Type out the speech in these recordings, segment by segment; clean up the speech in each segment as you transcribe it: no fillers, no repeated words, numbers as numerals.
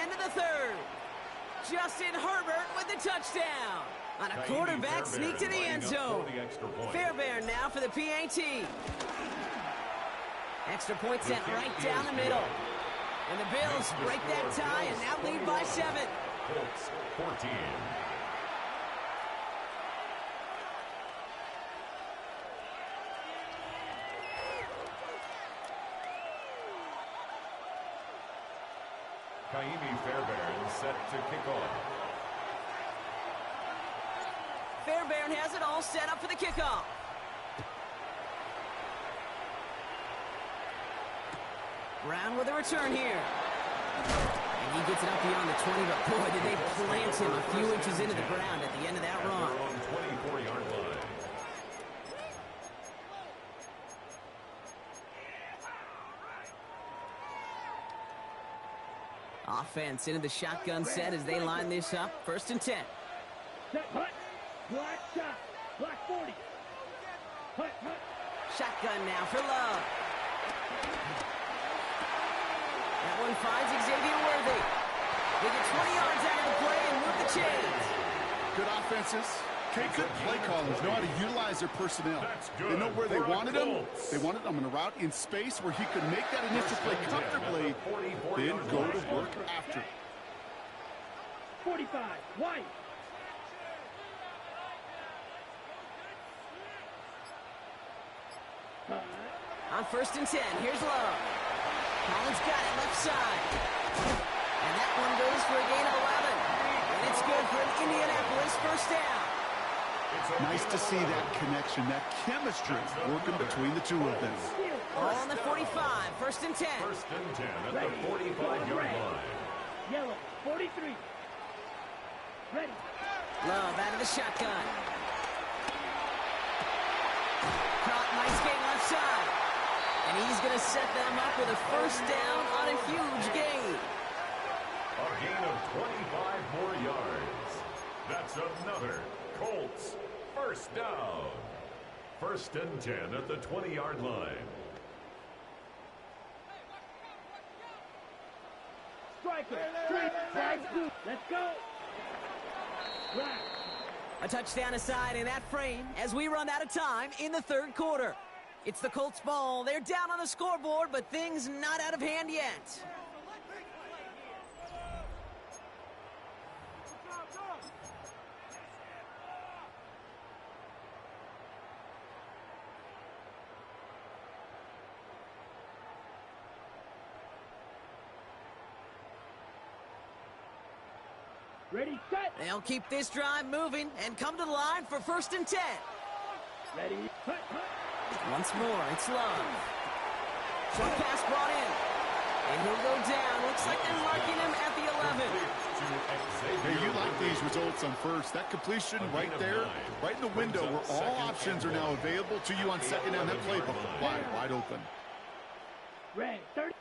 end of the third. Justin Herbert with the touchdown. On a quarterback sneak to the end zone. Fairbairn now for the PAT. Extra point sent right down the middle. And the Bills break that tie and now lead by 7. Colts 14. Fairbairn set to kick off. Fairbairn has it all set up for the kickoff. Brown with a return here. And he gets it up beyond the 20, but boy, did they plant him a few inches into the ground at the end of that run. On 24-yard line. Offense into the shotgun set as they line this up. 1st and 10. Set, hut, black shot, black 40. Hut, hut. Shotgun now for Love. That one finds Xavier Worthy. They get 20 yards out of the play and move the chains. Good offenses. Good play callers know how to utilize their personnel. They know where they wanted him. They wanted him in a route in space where he could make that initial play comfortably, then go to work after. 45, White. On 1st and 10, here's Love. Collins got it left side. And that one goes for a gain of 11. And it's good for an Indianapolis 1st down. Nice to see that connection, that chemistry working between the two of them. All on the 45, 1st and 10. 1st and 10 at the 45-yard line. Yellow, 43. Ready. Love out of the shotgun. Caught, nice gain left side. And he's going to set them up with a 1st down on a huge gain. A gain of 25 more yards. That's another Colts 1st down. 1st and 10 at the 20-yard line. Striker, straight, flags blue. Let's go. Black. A touchdown aside in that frame as we run out of time in the 3rd quarter. It's the Colts ball. They're down on the scoreboard, but things not out of hand yet. Ready, set. They'll keep this drive moving and come to the line for 1st and 10. Ready, hut, hut. Once more, it's Love. Short pass brought in. And he'll go down. Looks like they're marking him at the 11. Hey, you like these results on 1st. That completion right there, right in the window where all options are now available to you on 2nd down. That playbook wide open. Ready, 30.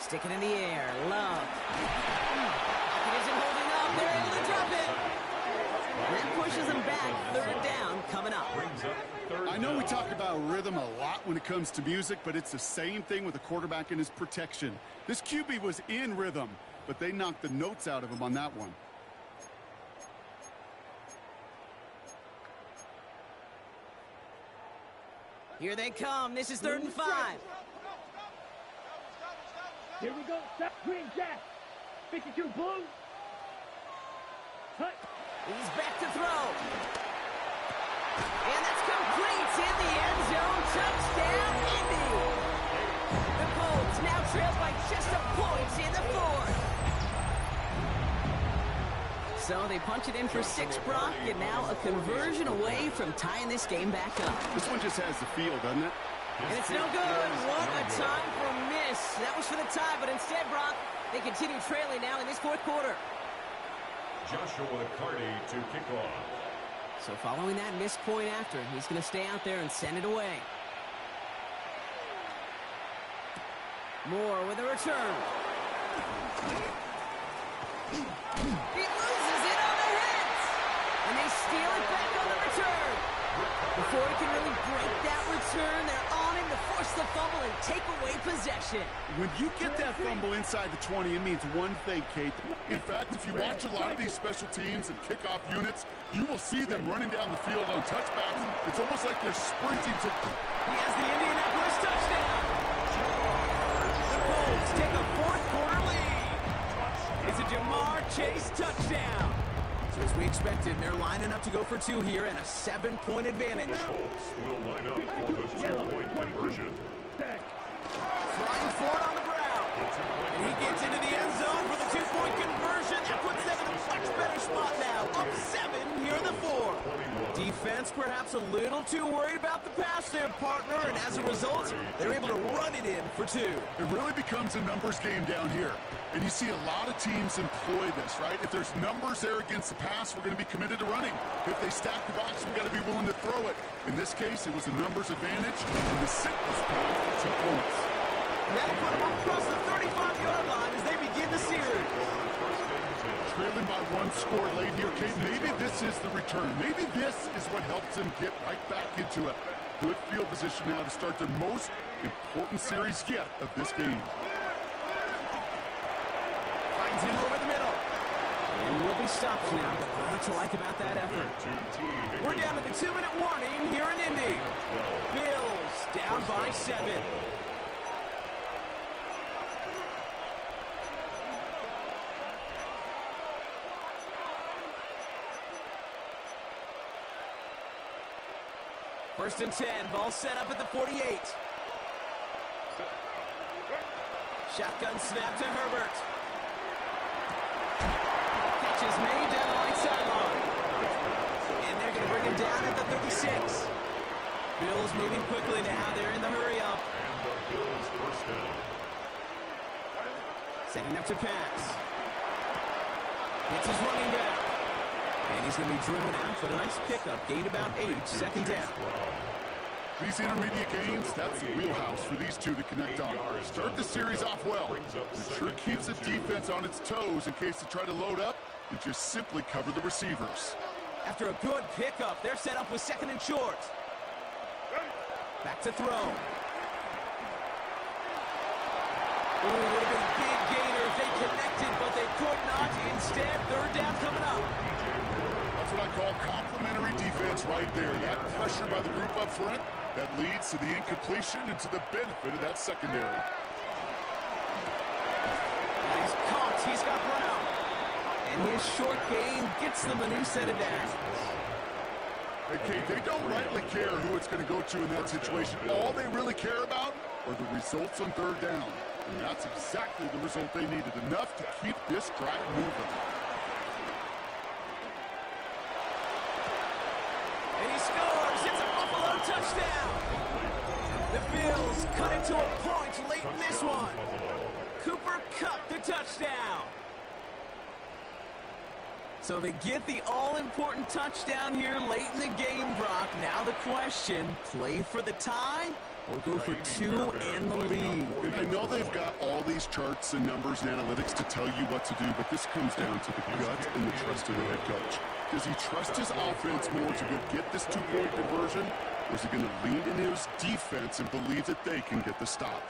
Stick it in the air. Love. It isn't holding up. They're able to drop it. And that pushes them back. 3rd down coming up. I know we talk about rhythm a lot when it comes to music, but it's the same thing with the quarterback and his protection. This QB was in rhythm, but they knocked the notes out of him on that one. Here they come. This is 3rd and 5. Here we go. Set, green jack. 52 blue. Hut. He's back to throw. And that's complete in the end zone. Touchdown, Indy. The Colts now trail by just a point in the 4th. So they punch it in for 6, Brock, and now a conversion away from tying this game back up. This one just has the feel, doesn't it? And it's no good. What a time for a miss. That was for the tie, but instead, Brock, they continue trailing now in this 4th quarter. Joshua Carty to kick off. So following that missed point after, he's going to stay out there and send it away. Moore with a return. He loses it on the hit. And they steal it back on the return. Before he can really break that return, they're on him to force force the fumble and take away possession. When you get that fumble inside the 20, it means one thing, Kate. In fact, if you watch a lot of these special teams and kickoff units, you will see them running down the field on touchbacks. It's almost like they're sprinting to... He has the Indianapolis touchdown. The Colts take a fourth-quarter lead. It's a Jamar Chase touchdown. So as we expected, they're lining up to go for two here and a 7-point advantage. The Colts will line up for the 2-point conversion. Flying forward on the ground. And he gets into the end zone for the 2-point conversion. That puts them in a much better spot now. Up 7 here in the 4. Defense perhaps a little too worried about the pass there, partner, and as a result, they're able to run it in for 2. It really becomes a numbers game down here. And you see a lot of teams employ this, right? If there's numbers there against the pass, we're going to be committed to running. If they stack the box, we've got to be willing to throw it. In this case, it was a numbers advantage and the simplest path for 2 points. That'll put them across the 35-yard line as they begin the series. Trailing by 1 score late here, Kate. Maybe this is the return. Maybe this is what helps them get right back into it. Good field position now to start their most important series yet of this game. Finds him over the middle. And we'll be stopped now. What to like about that effort? We're down to the 2-minute warning here in Indy. Bills down by 7. First and 10, ball set up at the 48. Shotgun snap to Herbert. Catch is made down the right sideline. And they're going to bring him down at the 36. Bills moving quickly now. They're in the hurry-up. And the Bills first down. Setting up to pass. It's his running back. And he's going to be driven out for a nice pickup. Gain about 8, second down. These intermediate games, that's the wheelhouse for these two to connect on. Start the series off well. It sure keeps the defense on its toes in case they try to load up and just simply cover the receivers. After a good pickup, they're set up with second and short. Back to throw. Ooh, would have been a big gainer if they connected, but they could not. Instead, third down coming up. That's what I call complimentary defense right there. That pressure by the group up front, that leads to the incompletion and to the benefit of that secondary. He's caught. He's got Brown. And his short game gets them a new set of downs. Hey, Kate, they don't rightly care who it's going to go to in that situation. All they really care about are the results on third down. And that's exactly the result they needed. Enough to keep this drive moving. And he scores. It's a Buffalo touchdown. The Bills cut it to a point late in this one. Cooper Kupp the touchdown. So they get the all-important touchdown here late in the game, Brock. Now the question, play for the tie or go for 2 and the lead? And I know they've got all these charts and numbers and analytics to tell you what to do, but this comes down to the gut and the trust of the head coach. Does he trust his offense more to go get this 2-point conversion, or is he going to lean into his defense and believe that they can get the stop?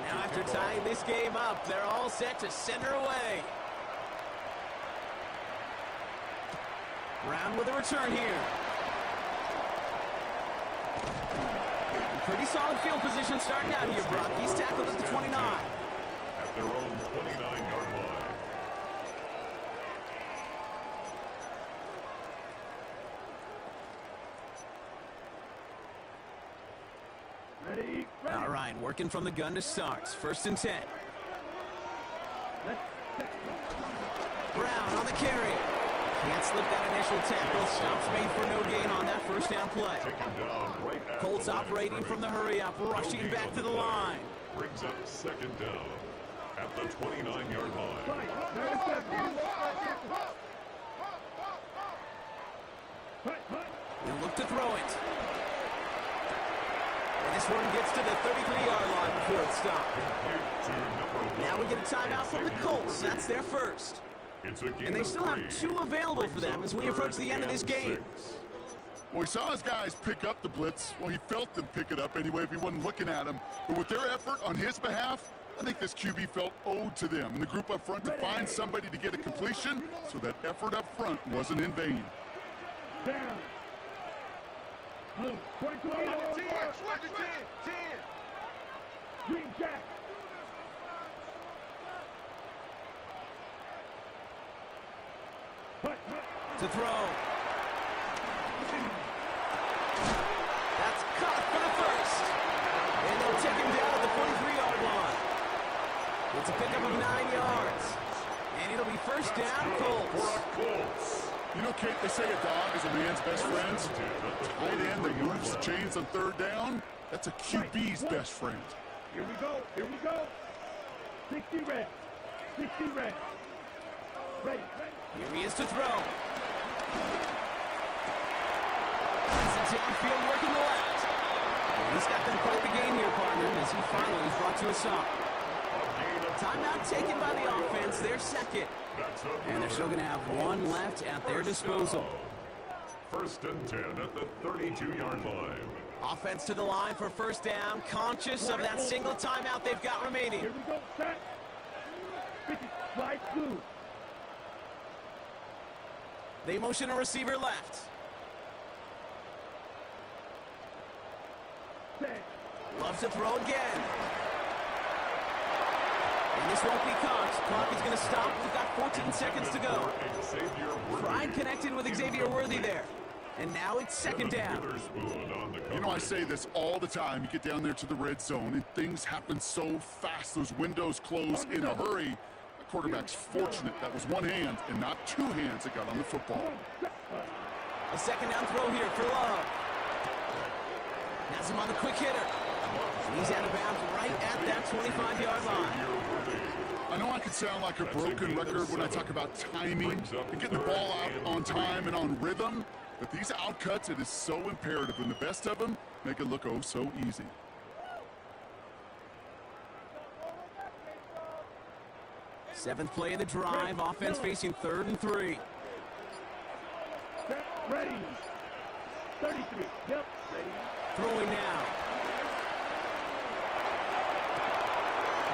Now after tying this game up, they're all set to center away. Brown with a return here. Pretty solid field position starting out here, Brock. He's tackled at the 29. At their own 29-yard line. Ready? All right, working from the gun to start. First and 10. Brown on the carry. Can't slip that initial tackle. Stops made for no gain on that first down play. Colts operating from the hurry-up, rushing back to the line. Brings up second down at the 29-yard line. He'll look to throw it. And this one gets to the 33-yard line before it's stopped. Now we get a timeout from the Colts. That's their first. It's a game And they still have 2 available for them as we approach the end of this game. Well, he saw his guys pick up the blitz. Well, he felt them pick it up anyway if he wasn't looking at him. But with their effort on his behalf, I think this QB felt owed to them and the group up front to find somebody to get a completion, so that effort up front wasn't in vain. Down. Move. 22 on the 10. Green Jack. To throw. That's caught for the first. And they'll take him down at the 43-yard line. It's a pickup of 9 yards. And it'll be first down, Colts. You know, Kate, they say a dog is a man's best friend. Tight end that moves the chains on third down, that's a QB's best friend. Here we go. 60 red. Ready. Here he is to throw. That's a downfield working the left. He's got them quite the game here, partner, as he finally is brought to a stop. Timeout taken by the offense, their second. And they're still going to have 1 left at their disposal. First and 10 at the 32-yard line. Offense to the line for first down, conscious of that single timeout they've got remaining. Here we go. Set. 50. Slide through. They motion a receiver left. Set. Loves to throw again. And this won't be caught. Clock is going to stop. We've got 14 seconds to go. Pride connected with Xavier Worthy there. And now it's second down. You know, I say this all the time. You get down there to the red zone, and things happen so fast. Those windows close in a hurry. The quarterback's fortunate that was one hand and not 2 hands that got on the football. A second down throw here for Love. Has him on the quick hitter. He's out of bounds right at that 25-yard line. I know I could sound like a broken record when I talk about timing and getting the ball out on time and on rhythm, but these outcuts, it is so imperative, and the best of them make it look oh so easy. Seventh play of the drive, offense facing 3rd and 3. Set. Ready. 33. Yep. Ready. Throwing now.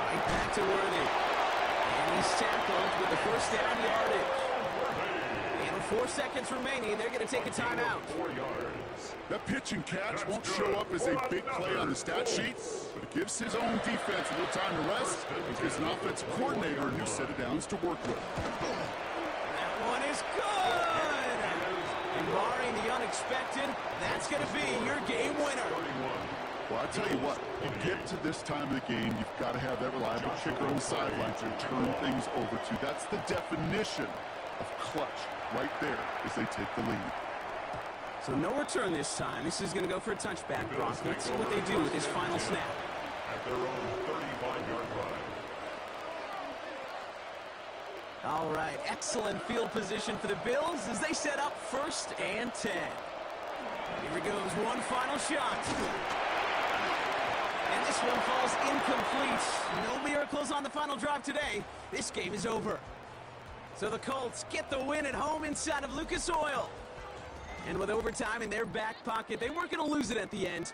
Right back to Worthy. And he's tackled with the first down yardage. And with 4 seconds remaining, they're going to take a timeout. That pitch and catch won't show up as a big play on the stat sheet, but it gives his own defense a little time to rest and gives an offensive coordinator a new set of downs to work with. That one is good! And barring the unexpected, that's going to be your game winner. Well, I tell you what, you get to this time of the game, you've got to have that reliable kicker on the sideline to turn things over to. That's the definition of clutch right there as they take the lead. So no return this time. This is going to go for a touchback, Brock. Let's see what they do with this final snap. At their own 35-yard line. All right, excellent field position for the Bills as they set up 1st and 10. Here he goes, one final shot. And this one falls incomplete. No miracles on the final drive today. This game is over. So the Colts get the win at home inside of Lucas Oil. And with overtime in their back pocket, they weren't going to lose it at the end.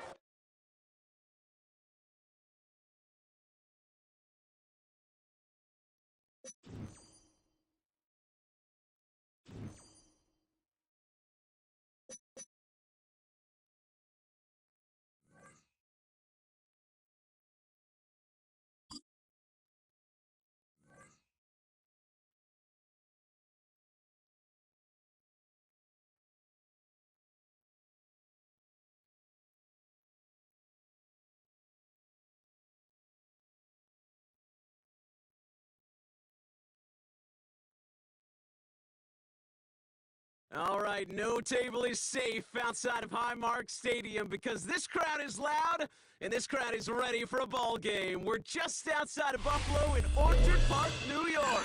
All right, no table is safe outside of Highmark Stadium because this crowd is loud and this crowd is ready for a ball game. We're just outside of Buffalo in Orchard Park, New York.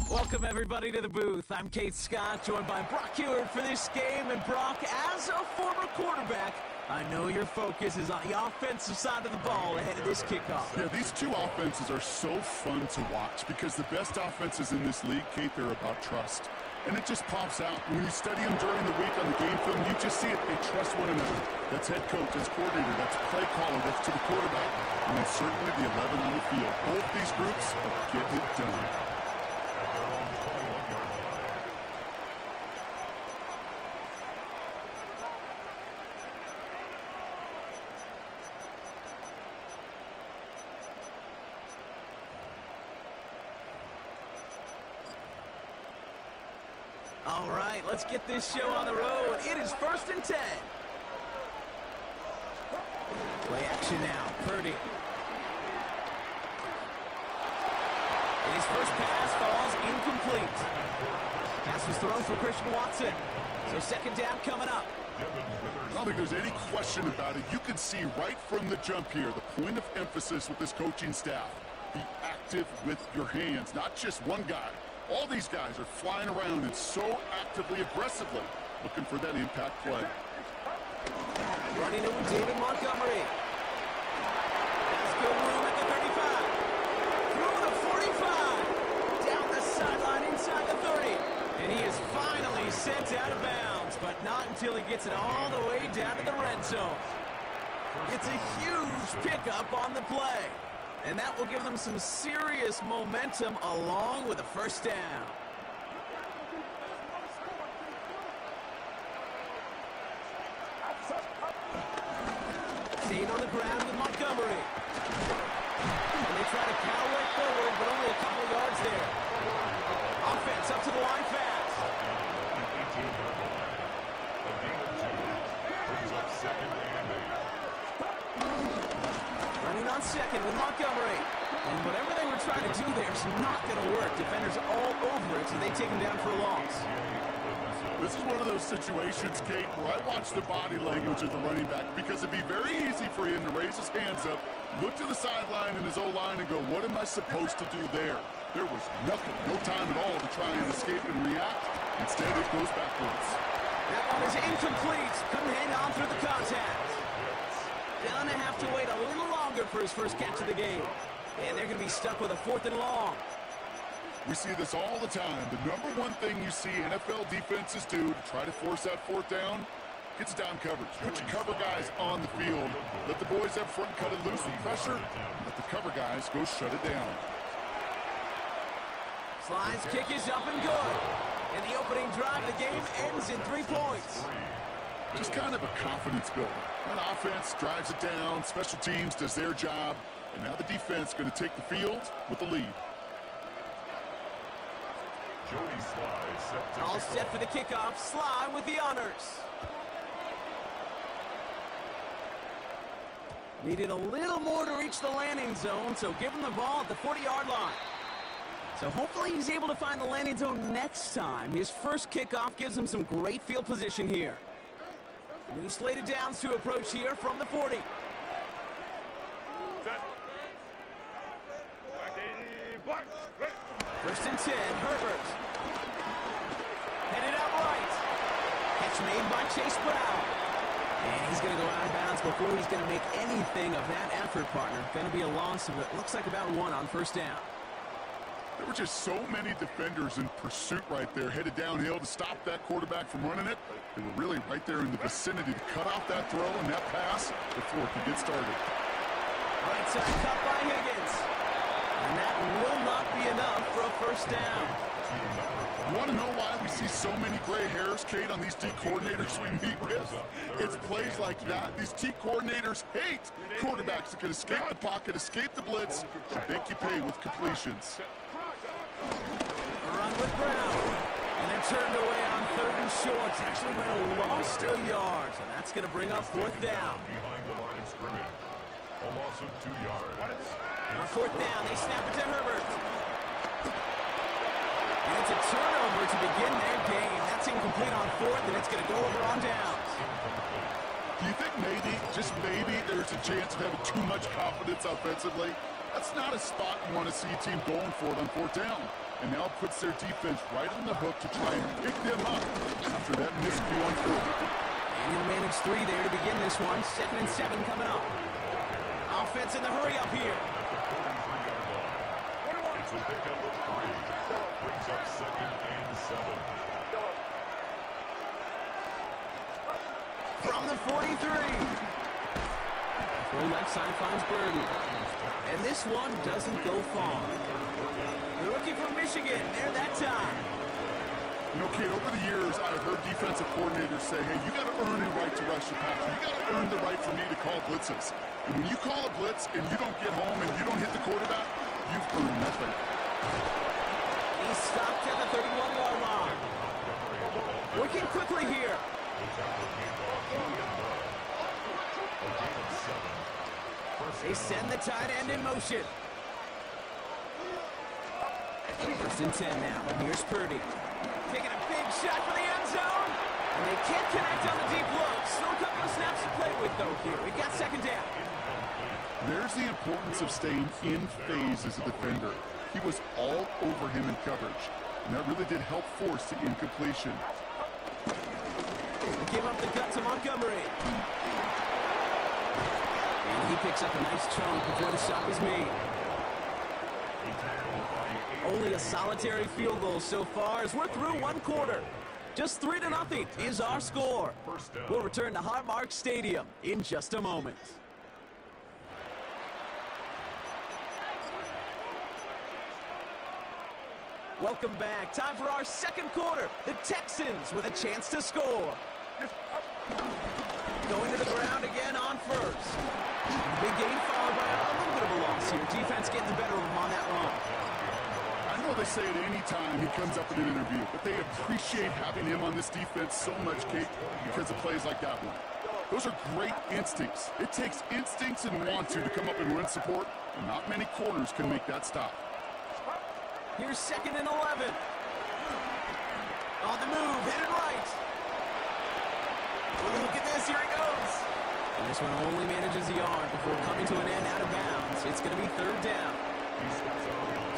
Welcome, everybody, to the booth. I'm Kate Scott, joined by Brock Hewitt for this game. And Brock, as a former quarterback, I know your focus is on the offensive side of the ball ahead of this kickoff. Yeah, these two offenses are so fun to watch because the best offenses in this league, Kate, they're about trust. And it just pops out. When you study them during the week on the game film, you just see it. They trust one another. That's head coach, that's coordinator, that's play caller, that's to the quarterback. And then certainly the 11 on the field. Both these groups are getting it done. All right, let's get this show on the road. It is 1st and 10. Play action now. Purdy. And his first pass falls incomplete. Pass was thrown for Christian Watson. So 2nd down coming up. I don't think there's any question about it. You can see right from the jump here, the point of emphasis with this coaching staff. Be active with your hands, not just one guy. All these guys are flying around and so actively, aggressively looking for that impact play. Running it with David Montgomery. That's good room at the 35. Through the 45. Down the sideline inside the 30. And he is finally sent out of bounds, but not until he gets it all the way down to the red zone. It's a huge pickup on the play. And that will give them some serious momentum along with a 1st down. Staying on the ground with Montgomery. And they try to cowboy forward, but only a couple of yards there. Offense up to the line fast. Running on 2nd with Montgomery. And whatever they were trying to do there is not going to work. Defenders all over it, so they take him down for a loss. This is one of those situations, Kate, where I watch the body language of the running back because it'd be very easy for him to raise his hands up, look to the sideline in his O-line and go, what am I supposed to do there? There was nothing, no time at all to try and escape and react. Instead, it goes backwards. That one is incomplete. Couldn't hang on through the contact. Gonna have to wait a little longer for his first catch of the game. And they're going to be stuck with a 4th and long. We see this all the time. The number one thing you see NFL defenses do to try to force that 4th down, it's down coverage. Put your cover guys on the field. Let the boys up front cut it loose with pressure. Let the cover guys go shut it down. Slide's kick is up and good. And the opening drive of the game ends in 3 points. Just kind of a confidence builder. An offense drives it down, special teams does their job, and now the defense is going to take the field with the lead. All set for the kickoff. Sly with the honors. Needed a little more to reach the landing zone, so give him the ball at the 40-yard line. So hopefully he's able to find the landing zone next time. His first kickoff gives him some great field position here. New slated downs to approach here from the 40. First and 10, Herbert. Headed out right. Catch made by Chase Brown. And he's going to go out of bounds before he's going to make anything of that effort, partner. Going to be a loss of it. Looks like about 1 on 1st down. There were just so many defenders in pursuit right there, headed downhill to stop that quarterback from running it. They were really right there in the vicinity to cut off that throw and that pass before it could get started. Right side cut by Higgins. And that will not be enough for a 1st down. You want to know why we see so many gray hairs, Kate, on these D coordinators we meet with? It's plays like that. These D coordinators hate quarterbacks that can escape the pocket, escape the blitz, and make you pay with completions. Run with Brown. And then turned away on 3rd and short. It's actually been a loss of yards. And that's going to bring up 4th down. Behind the line of scrimmage. A loss of 2 yards. On 4th down, they snap it to Herbert. And it's a turnover to begin their game. That's incomplete on 4th, and it's going to go over on downs. Do you think maybe, just maybe, there's a chance of having too much confidence offensively? That's not a spot you want to see a team going for it on 4th down. And now it puts their defense right on the hook to try and pick them up after that miscue on 4th. And he'll manage 3 there to begin this one. 2nd and 7 coming up. Offense in the hurry up here. It's a pickup of 3. Brings up 2nd and 7. From the 43. Full left side finds Burden. And this one doesn't go far. The rookie from Michigan there that time. You know, Kate, over the years, I've heard defensive coordinators say, hey, you got to earn the right to rush the passer. You got to earn the right for me to call blitzes. And when you call a blitz and you don't get home and you don't hit the quarterback, you've earned nothing. He's stopped at the 31-yard line. Working quickly here. They send the tight end in motion. 1st and 10 now. Here's Purdy. Taking a big shot for the end zone. And they can't connect on the deep look. Still a couple of snaps to play with, though, here. We've got 2nd down. There's the importance of staying in phase as a defender. He was all over him in coverage. And that really did help force the incompletion. Give up the gut to Montgomery. And he picks up a nice chunk before the shot is made. Only a solitary field goal so far as we're through 1 quarter. Just 3-0 is our score. We'll return to Highmark Stadium in just a moment. Welcome back. Time for our 2nd quarter. The Texans with a chance to score. Going to the ground again on 1st. Big gain followed by a little bit of a loss here. Defense getting the better of him on that run. I know they say it any time he comes up in an interview, but they appreciate having him on this defense so much, Kate, because of plays like that one. Those are great instincts. It takes instincts and want to come up and run support, and not many corners can make that stop. Here's 2nd and 11. On the move, headed right. Oh, look at this, here he goes. And this one only manages a yard before coming to an end out of bounds. It's going to be 3rd down.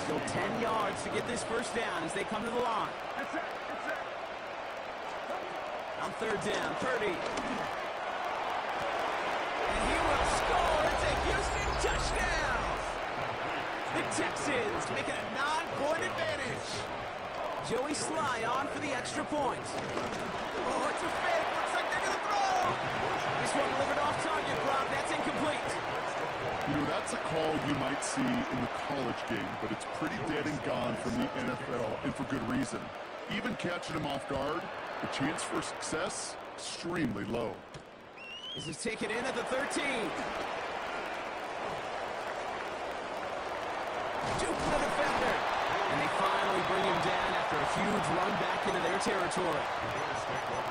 Still 10 yards to get this 1st down as they come to the line. On 3rd down, Purdy. And he will score. It's a Houston touchdown. The Texans make it a 9-point advantage. Joey Sly on for the extra point. Oh, it's a fake. Looks like they're going to throw. This one delivered off target, Rob. That's incomplete. You know, that's a call you might see in the college game, but it's pretty dead and gone from the NFL, and for good reason. Even catching him off guard, the chance for success, extremely low. This is taken in at the 13. Duke the defender. And they finally bring him down after a huge run back into their territory.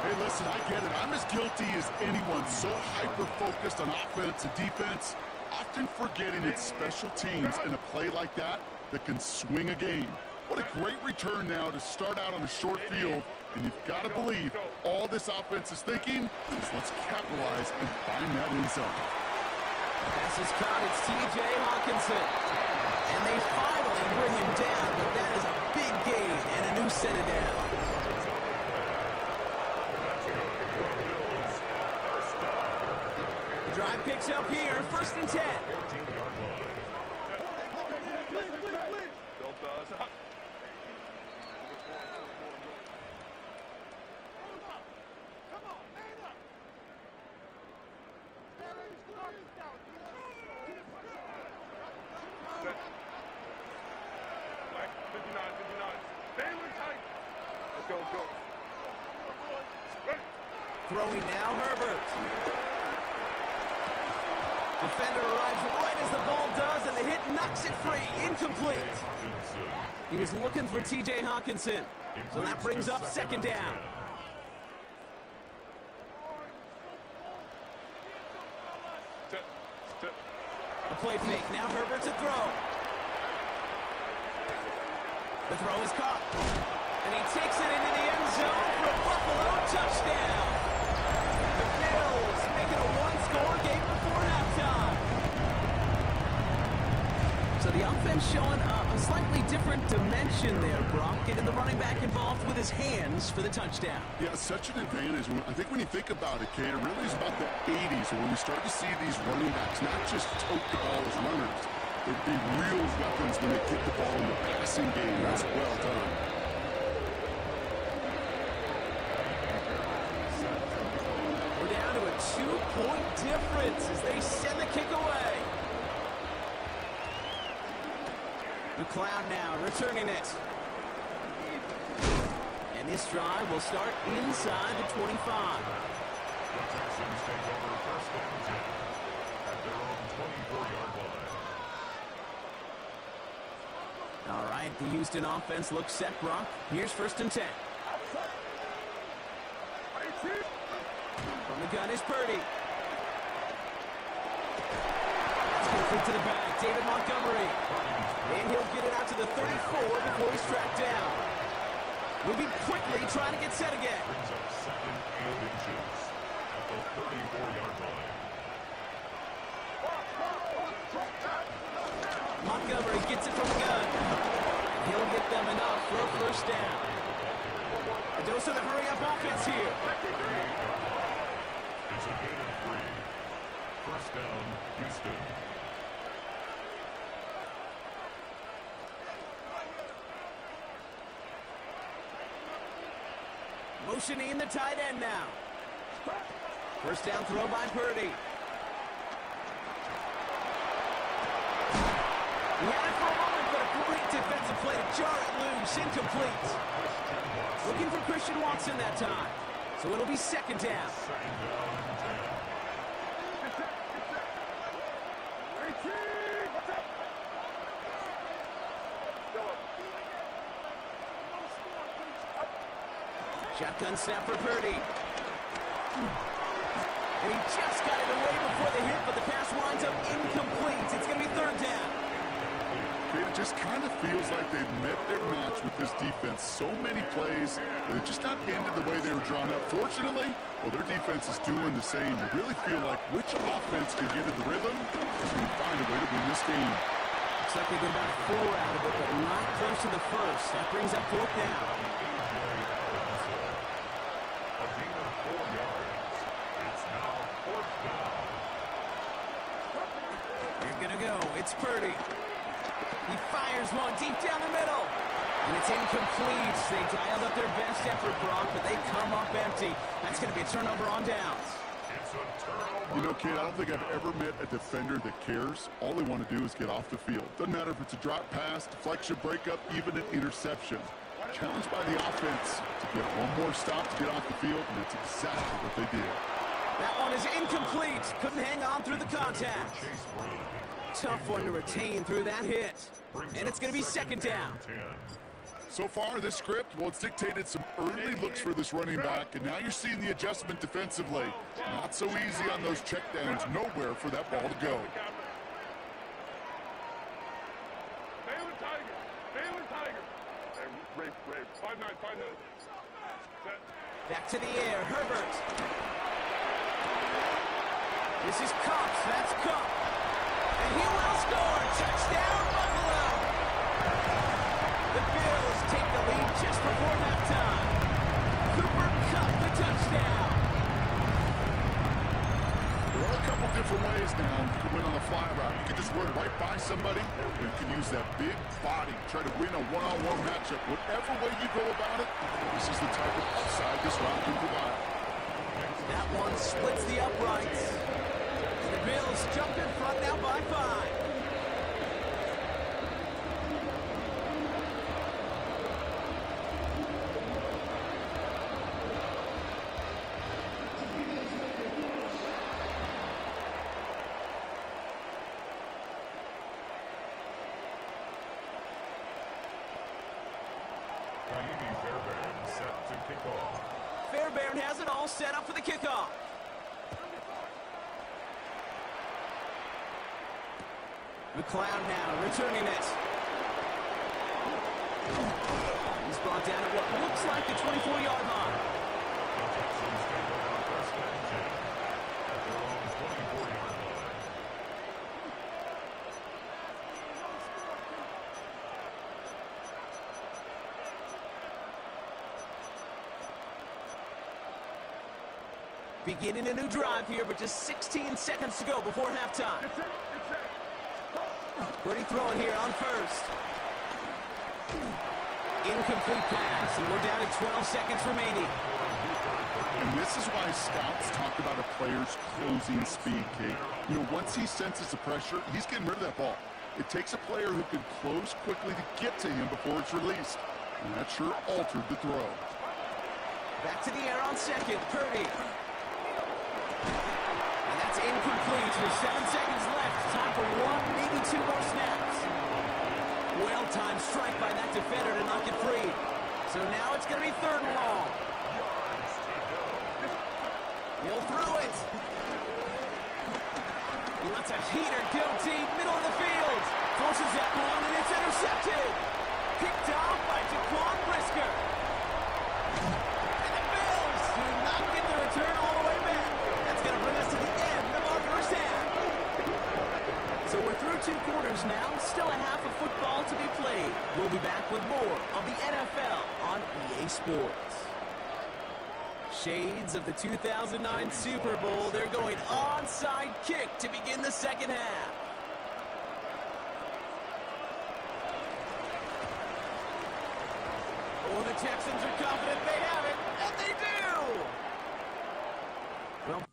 Hey, listen, I get it. I'm as guilty as anyone. So hyper-focused on offense and defense, often forgetting it's special teams in a play like that can swing a game. What a great return now to start out on a short field. And you've got to believe all this offense is thinking is let's capitalize and find that end zone. Pass is caught. It's T.J. Hawkinson. And they finally bring him down, but that is a big gain and a new set of downs. Drive picks up here, 1st and 10. Throwing now, Herbert. Defender arrives right as the ball does, and the hit knocks it free. Incomplete. He was looking for T.J. Hawkinson. So that brings up 2nd down. A play fake. Now Herbert to throw. The throw is caught. And he takes it into the end zone for a Buffalo touchdown. The Bills make it a 1-score game before halftime. So the offense showing up a slightly different dimension there, Brock, getting the running back involved with his hands for the touchdown. Yeah, such an advantage. I think when you think about it, Kate, it really is about the 80s when we start to see these running backs not just tote the ball as runners, but be real weapons when they get the ball in the passing game. That's well done. We're down to a 2-point difference as they send the kick away. McLeod now returning it. And this drive will start inside the 25. The Texans take over first and 10 at their own 24-yard line. All right, the Houston offense looks set, Brock. Here's first and 10. From the gun is Purdy. It's complete to the back, David Montgomery. And he'll get it out to the 34 before he's tracked down. Moving quickly, trying to get set again. Brings up second and inches at the 34-yard line. Montgomery gets it from the gun. He'll get them enough for a first down. A dose of the hurry-up offense here. It's a gain of 3. First down, Houston. Motioning the tight end now. First down throw by Purdy. He had it for a moment, but a great defensive play to jar it loose. Incomplete. Looking for Christian Watson that time. So it'll be second down. Second down and 10. Shotgun snap for Purdy. And he just got it away before the hit, but the pass winds up incomplete. It's going to be third down. It just kind of feels like they've met their match with this defense. So many plays that it just not ended the way they were drawn up. Fortunately, well, their defense is doing the same. You really feel like which offense can get in the rhythm and find a way to win this game. Looks like they get about 4 out of it, but not close to the first. That brings up fourth down. A gain of 4 yards. It's now fourth down. They're going to go. It's Purdy. He fires one deep down the middle. And it's incomplete. They dialed up their best effort, Brock, but they come up empty. That's going to be a turnover on downs. It's a turnover. You know, kid, I don't think I've ever met a defender that cares. All they want to do is get off the field. Doesn't matter if it's a drop pass, deflection, breakup, even an interception. Challenged by the offense to get one more stop to get off the field, and that's exactly what they did. That one is incomplete. Couldn't hang on through the contact. Tough one to retain through that hit. And it's going to be second down. So far, this script, well, it's dictated some early looks for this running back, and now you're seeing the adjustment defensively. Not so easy on those checkdowns. Nowhere for that ball to go. Back to the air, Herbert. This is Kupp. That's Kupp. And he will score. Touchdown, Buffalo. The Bills take the lead just before halftime. Cooper Kupp, the touchdown. There are a couple different ways now you can win on the fly route. You can just run right by somebody, or you can use that big body, try to win a one-on-one matchup. Whatever way you go about it, this is the type of upside this route can provide. That one splits the uprights. The Bills jump in front now by 5. Set to kick off. Fairbairn has it all set up for the kickoff. McLeod now returning it. He's brought down at what looks like the 24-yard line. The Texans take over first and 10 at their own 24-yard line. Beginning a new drive here, but just 16 seconds to go before halftime. Purdy throwing here on first. Incomplete pass, and we're down to 12 seconds remaining. And this is why scouts talk about a player's closing speed, Kate. You know, once he senses the pressure, he's getting rid of that ball. It takes a player who can close quickly to get to him before it's released. And that sure altered the throw. Back to the air on second, Purdy. And that's incomplete with 7 seconds left. Time for one, maybe 2 more snaps. Well-timed strike by that defender to knock it free. So now it's going to be 3rd and long. He'll throw it. He lets a heater go deep, middle of the field. Forces that one, and it's intercepted. Picked off by Jaquan Brisker. And the Bills do not get the return all the way back. That's going to bring us to the end of our first half. So we're through 2 quarters now. Still a half of football to be played. We'll be back with more of the NFL on EA Sports. Shades of the 2009 Super Bowl. They're going onside kick to begin the second half. Oh, the Texans are confident they have it, and they do! Well,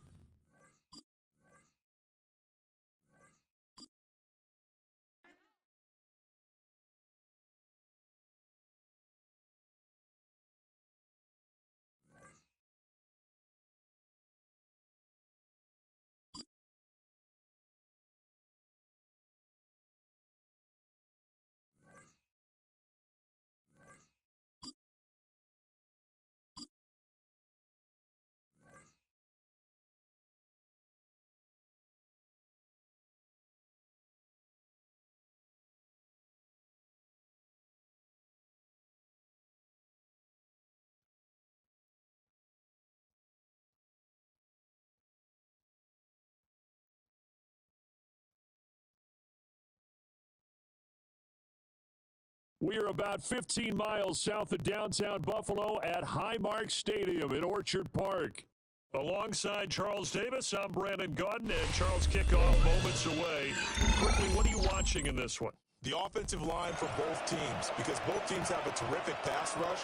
we are about 15 miles south of downtown Buffalo at Highmark Stadium in Orchard Park. Alongside Charles Davis, I'm Brandon Gaudin, and Charles, kickoff moments away. Quickly, what are you watching in this one? The offensive line for both teams, because both teams have a terrific pass rush.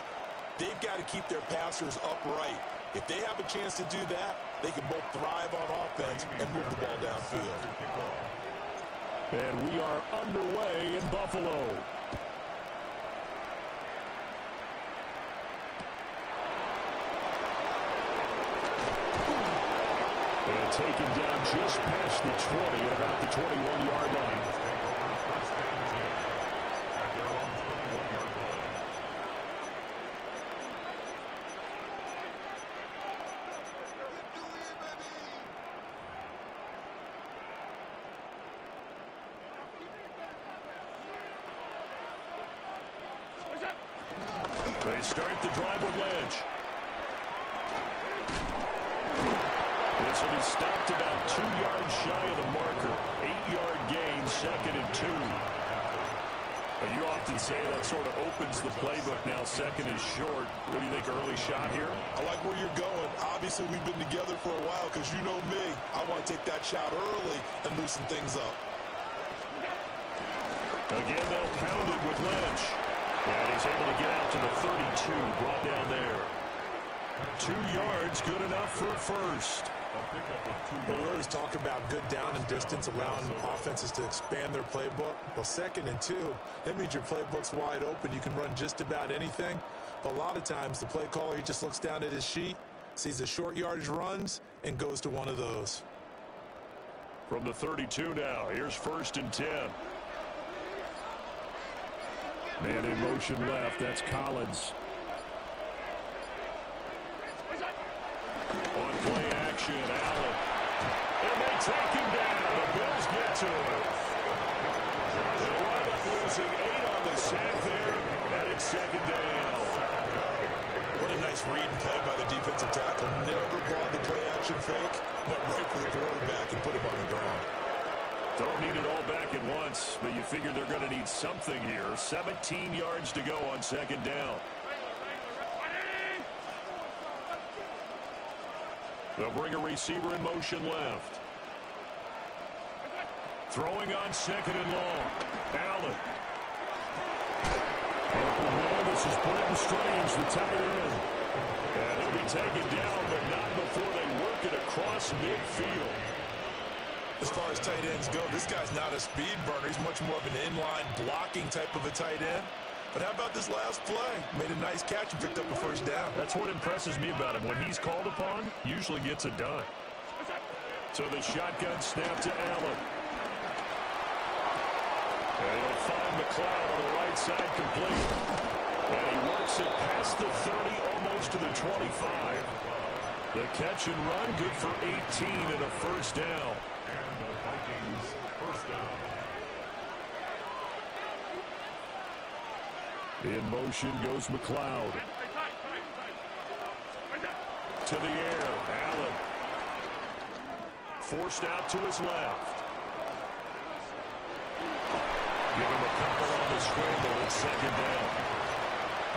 They've got to keep their passers upright. If they have a chance to do that, they can both thrive on offense and move the ball downfield. And we are underway in Buffalo. And taken down just past the 20 at about the 21-yard line. They start the drive with Lynch. This one is stopped about 2 yards shy of the marker. 8-yard gain, 2nd and 2. But you often say that sort of opens the playbook now. 2nd is short. What do you think, early shot here? I like where you're going. Obviously, we've been together for a while because you know me. I want to take that shot early and loosen things up. Again, they'll pound it with Lynch. And he's able to get out to the 32, brought down there. 2 yards, good enough for a first. We always talk about good down and distance, allowing offenses to expand their playbook. Well, 2nd and 2, that means your playbook's wide open. You can run just about anything. But a lot of times, the play caller, he just looks down at his sheet, sees the short yardage runs, and goes to one of those. From the 32 now, here's 1st and 10. Man in motion left, that's Collins. On play action, Allen. And they take him down. The Bills get to him. They wind up losing 8 on the sack there, and it's 2nd down. What a nice read and play by the defensive tackle. Never brought the play action fake, but right for the quarterback and put him on the ground. Don't need it all back at once, but you figure they're going to need something here. 17 yards to go on 2nd down. They'll bring a receiver in motion left. Throwing on second and long. Allen. Open man, this is Brenton Strange, the tight end. And he'll be taken down, but not before they work it across midfield. As far as tight ends go, this guy's not a speed burner. He's much more of an inline blocking type of a tight end. But how about this last play? Made a nice catch and picked up a first down. That's what impresses me about him. When he's called upon, usually gets it done. So the shotgun snap to Allen. And he'll find McLeod on the right side complete. And he works it past the 30, almost to the 25. The catch and run, good for 18 and a first down. And the Vikings first down. In motion goes McLeod. To the air, Allen. Forced out to his left. Give him a couple on the scramble at second down.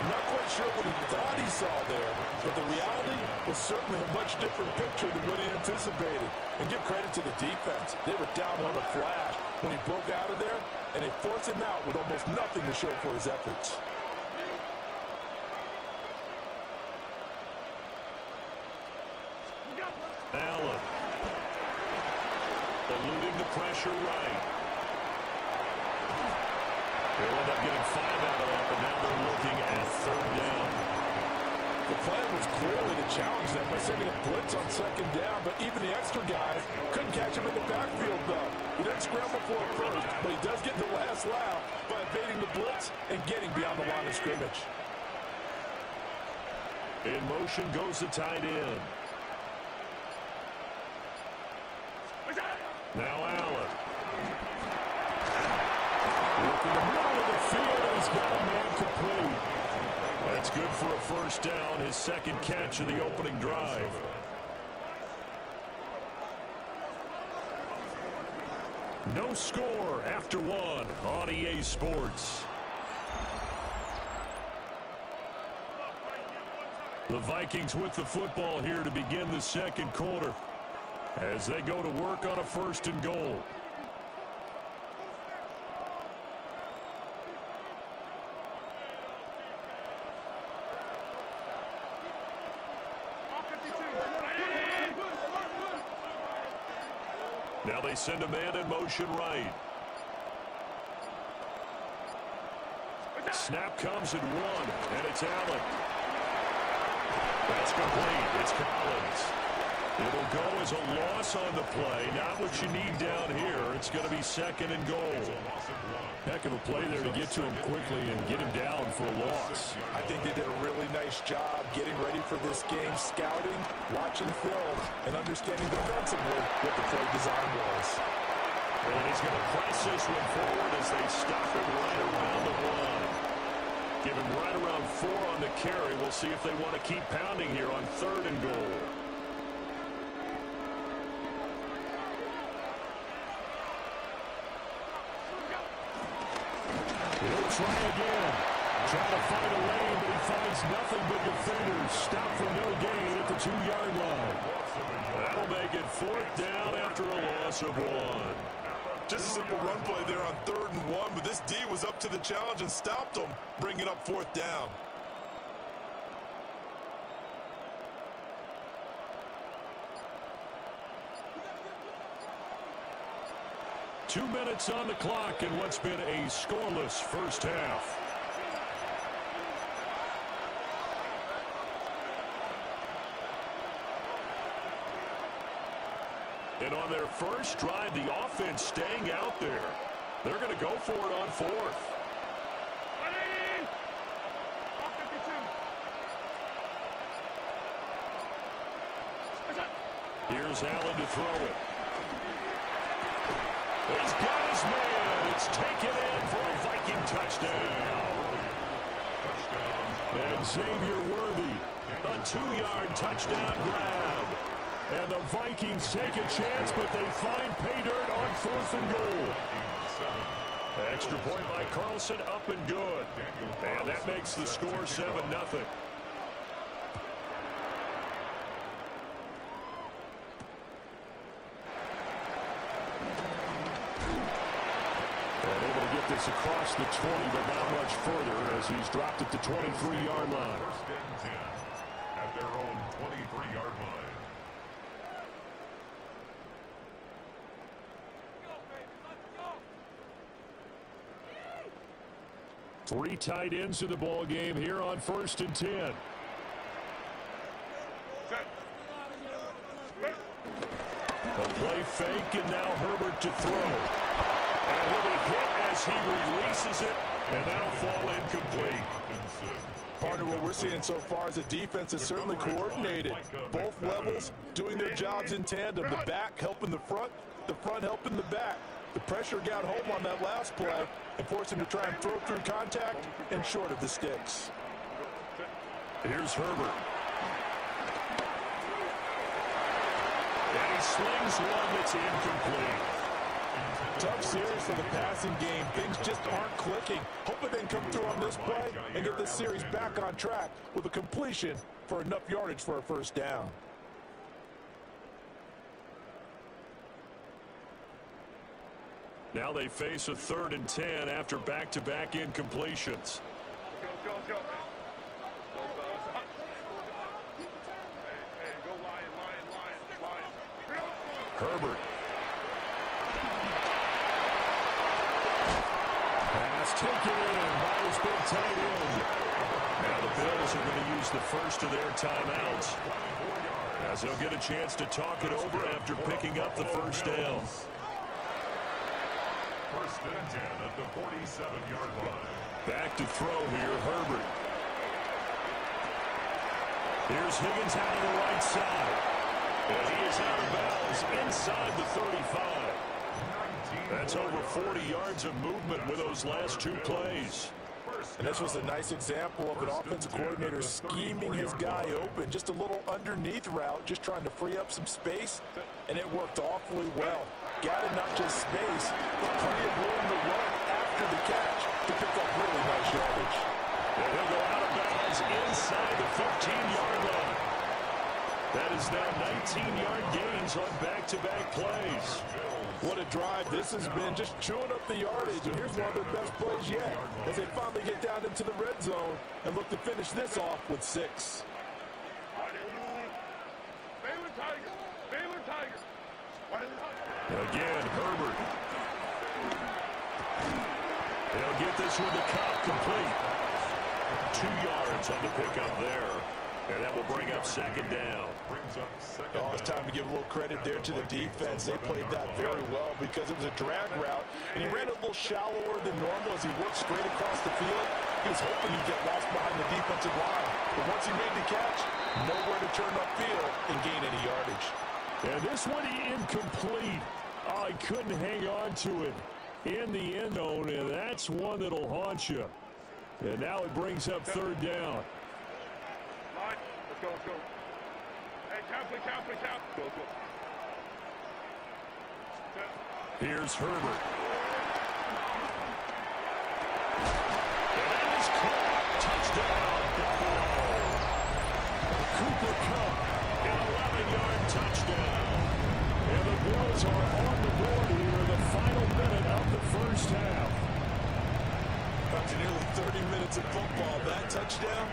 I'm not quite sure what he thought he saw there, but the reality was certainly a much different picture than what he anticipated. And give credit to the defense. They were down on the flash when he broke out of there, and they forced him out with almost nothing to show for his efforts. Allen. Eluding the pressure right. They'll end up getting 5 out of that, but now they're looking at third down. The plan was clearly to challenge them by sending a blitz on second down, but even the extra guy couldn't catch him in the backfield, though. He doesn't scramble for it first, but he does get the last lap by evading the blitz and getting beyond the line of scrimmage. In motion goes the tight end. Now Allen. Looking in the middle of the field, and he's got a man complete. That's good for a first down, his second catch of the opening drive. No score after one on EA Sports. The Vikings with the football here to begin the second quarter as they go to work on a first and goal. Now they send a man in motion right. Snap comes at 1, and it's Allen. That's complete. It's Collins. It'll go as a loss on the play. Not what you need down here. It's going to be second and goal. Heck of a play there to get to him quickly and get him down for a loss. I think they did a really nice job getting ready for this game, scouting, watching film, and understanding defensively what the play design was. And he's going to press this one forward as they stop it right around the 1. Give him right around 4 on the carry. We'll see if they want to keep pounding here on third and goal. He'll try again. Trying to find a lane, but he finds nothing but defenders. Stop for no gain at the 2-yard line. That'll make it 4th down after a loss of 1. Just a simple run play there on 3rd and 1, but this D was up to the challenge and stopped him, bringing up 4th down. Two minutes on the clock in what's been a scoreless first half. And on their first drive, the offense staying out there. They're going to go for it on 4th. Here's Allen to throw it. He's got his man. It's taken in for a Viking touchdown. And Xavier Worthy, a 2-yard touchdown grab. And the Vikings take a chance, but they find pay dirt on 4th and goal. Extra point by Carlson, up and good. And that makes the score 7-0. this across the 20, but not much further as he's dropped it to 23-yard line. First and 10 at their own 23-yard line. Three tight ends in the ball game here on 1st and 10. A play fake, and now Herbert to throw. And he'll be hit as he releases it, and that'll fall incomplete. Partner, what we're seeing so far is the defense is certainly coordinated. Both levels doing their jobs in tandem. The back helping the front helping the back. The pressure got home on that last play and forced him to try and throw through contact and short of the sticks. Here's Herbert. And he slings one that's incomplete. Tough series for the passing game. Things just aren't clicking. Hoping they can come through on this play and get this series back on track with a completion for enough yardage for a first down. Now they face a 3rd and 10 after back-to-back incompletions. Herbert. Pass taken in by his big tight end. Now the Bills are going to use the first of their timeouts, as they'll get a chance to talk it over after picking up the first down. First and 10 at the 47-yard line. Back to throw here, Herbert. Here's Higgins out of the right side. And he is out of bounds inside the 35. That's over 40 yards of movement with those last two plays. And this was a nice example of an offensive coordinator scheming his guy open. Just a little underneath route, just trying to free up some space, and it worked awfully well. Got him not just space, but plenty of room to run after the catch to pick up really nice yardage. And he'll go out of bounds inside the 15-yard line. That is now 19-yard gains on back-to-back plays. What a drive this has been, just chewing up the yardage. And here's one of their best plays yet as they finally get down into the red zone and look to finish this off with 6. Again, Herbert. He'll get this one to Cobb complete. 2 yards on the pickup there. And that will bring up second down. Oh, it's time to give a little credit there to the defense. They played that very well because it was a drag route, and he ran a little shallower than normal as he worked straight across the field. He was hoping he'd get lost behind the defensive line. But once he made the catch, nowhere to turn upfield and gain any yardage. And this one incomplete. Oh, he couldn't hang on to it in the end zone, and that's one that'll haunt you. And now it brings up third down. Let's go. Hey, count. Go. Here's Herbert. And that is caught. Touchdown, Buffalo. Cooper Kupp, an 11-yard touchdown. And the Bills are on the board here in the final minute of the first half. After nearly 30 minutes of football, that touchdown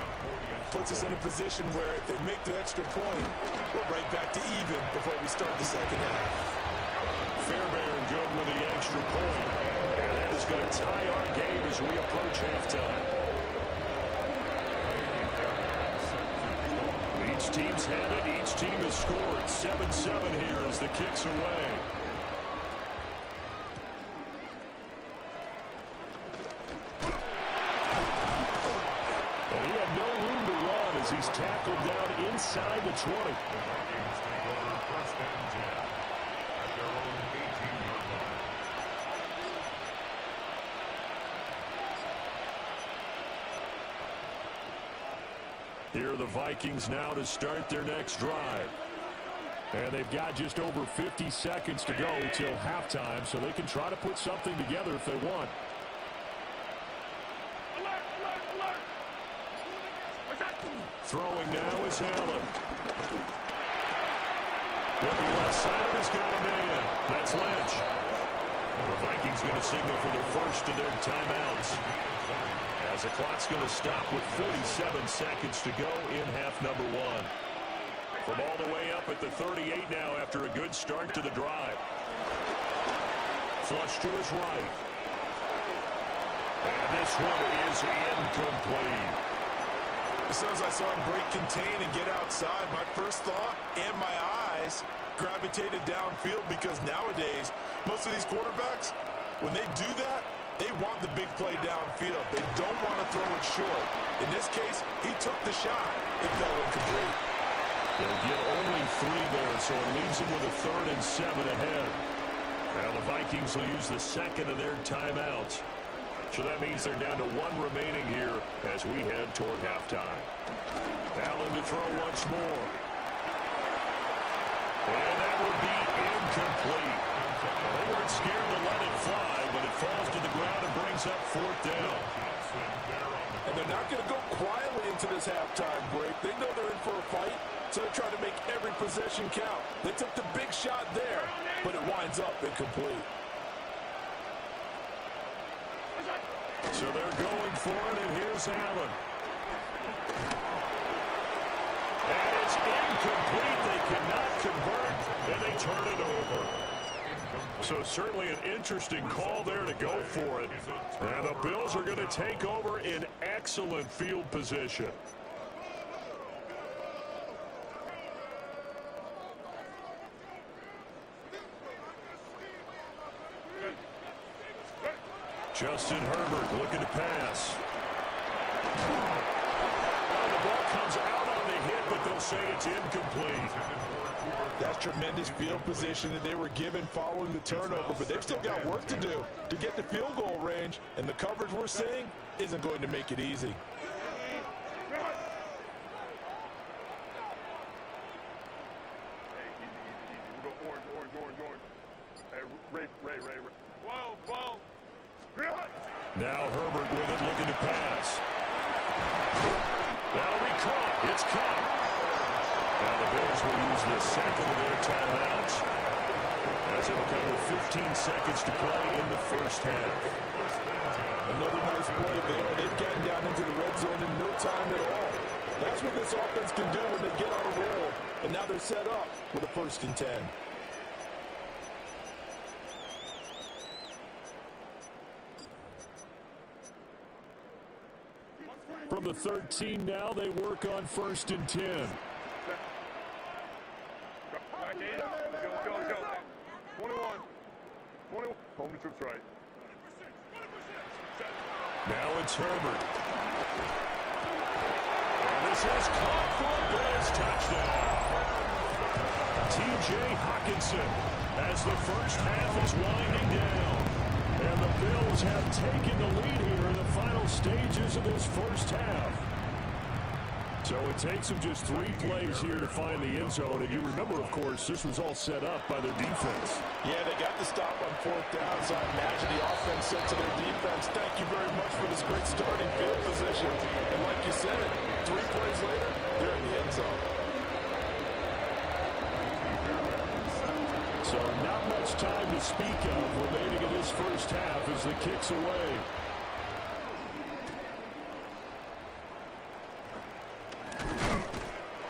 puts us in a position where if they make the extra point, we're right back to even before we start the second half. Fairbairn good with the extra point. And that is going to tie our game as we approach halftime. Each team's had it. Each team has scored. 7-7 here as the kick's away. He's tackled down inside the 20. Here are the Vikings now to start their next drive. And they've got just over 50 seconds to go till halftime, so they can try to put something together if they want. Throwing now is Allen. With the left side, he's got a man. That's Lynch. The Vikings going to signal for their first of their timeouts, as the clock's going to stop with 47 seconds to go in half number one. From all the way up at the 38 now after a good start to the drive. Flush to his right. And this one is incomplete. As soon as I saw him break contain and get outside, my first thought and my eyes gravitated downfield, because nowadays, most of these quarterbacks, when they do that, they want the big play downfield. They don't want to throw it short. In this case, he took the shot. It fell incomplete. They'll get only 3 there, so it leaves them with a 3rd and 7 ahead. Now the Vikings will use the second of their timeouts. So that means they're down to 1 remaining here as we head toward halftime. Allen to throw once more. And that would be incomplete. They weren't scared to let it fly, but it falls to the ground and brings up 4th down. And they're not going to go quietly into this halftime break. They know they're in for a fight, so they're trying to make every possession count. They took the big shot there, but it winds up incomplete. So they're going for it, and here's Allen. And it's incomplete. They cannot convert, and they turn it over. So certainly an interesting call there to go for it. And the Bills are going to take over in excellent field position. Justin Herbert looking to pass. Well, the ball comes out on the hit, but they'll say it's incomplete. That's tremendous field position that they were given following the turnover, but they've still got work to do to get the field goal range, and the coverage we're seeing isn't going to make it easy. Now Herbert with it, looking to pass. That'll be caught. It's caught. Now the Bears will use the second of their timeouts, as it'll come with 15 seconds to play in the first half. Another nice play there. They've gotten down into the red zone in no time at all. That's what this offense can do when they get on a roll. And now they're set up with a 1st and 10. From the 13 now, they work on 1st and 10. Go. 21. Home trips right. Now it's Herbert. And this is caught for a Bills touchdown. T.J. Hockenson as the first half is winding down. And the Bills have taken the lead here in the final stages of this first half. So it takes them just 3 plays here to find the end zone. And you remember, of course, this was all set up by their defense. Yeah, they got the stop on 4th down, so I imagine the offense said to their defense, thank you very much for this great starting field position. And like you said, 3 plays later, they're in the end zone. So not much time to speak of remaining in this first half as the kick's away.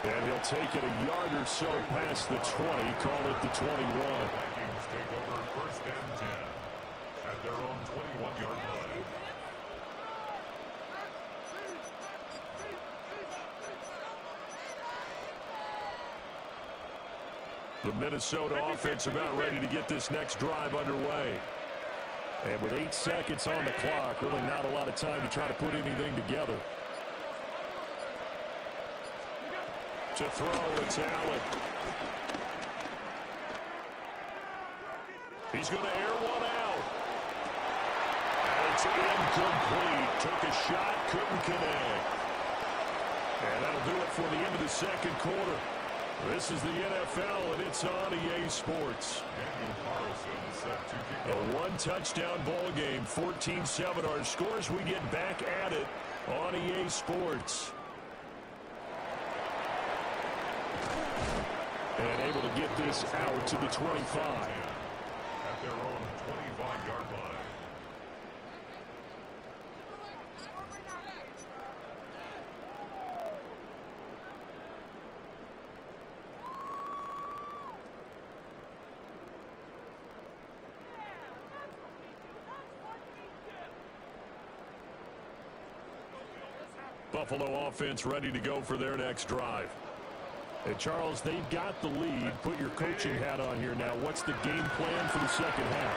And he'll take it a yard or so past the 20, call it the 21. Vikings take over 1st and 10 at their own 21-yard line. The Minnesota offense about ready to get this next drive underway. And with 8 seconds on the clock, really not a lot of time to try to put anything together. To throw, it's Allen. He's going to air one out. And it's incomplete. Took a shot, couldn't connect. And that'll do it for the end of the second quarter. This is the NFL, and it's on EA Sports. A 1-touchdown ball game, 14-7 our scores. We get back at it on EA Sports. And able to get this out to the 25. At at their own 25-yard line. Buffalo offense ready to go for their next drive. Hey, Charles, they've got the lead. Put your coaching hat on here now. What's the game plan for the second half?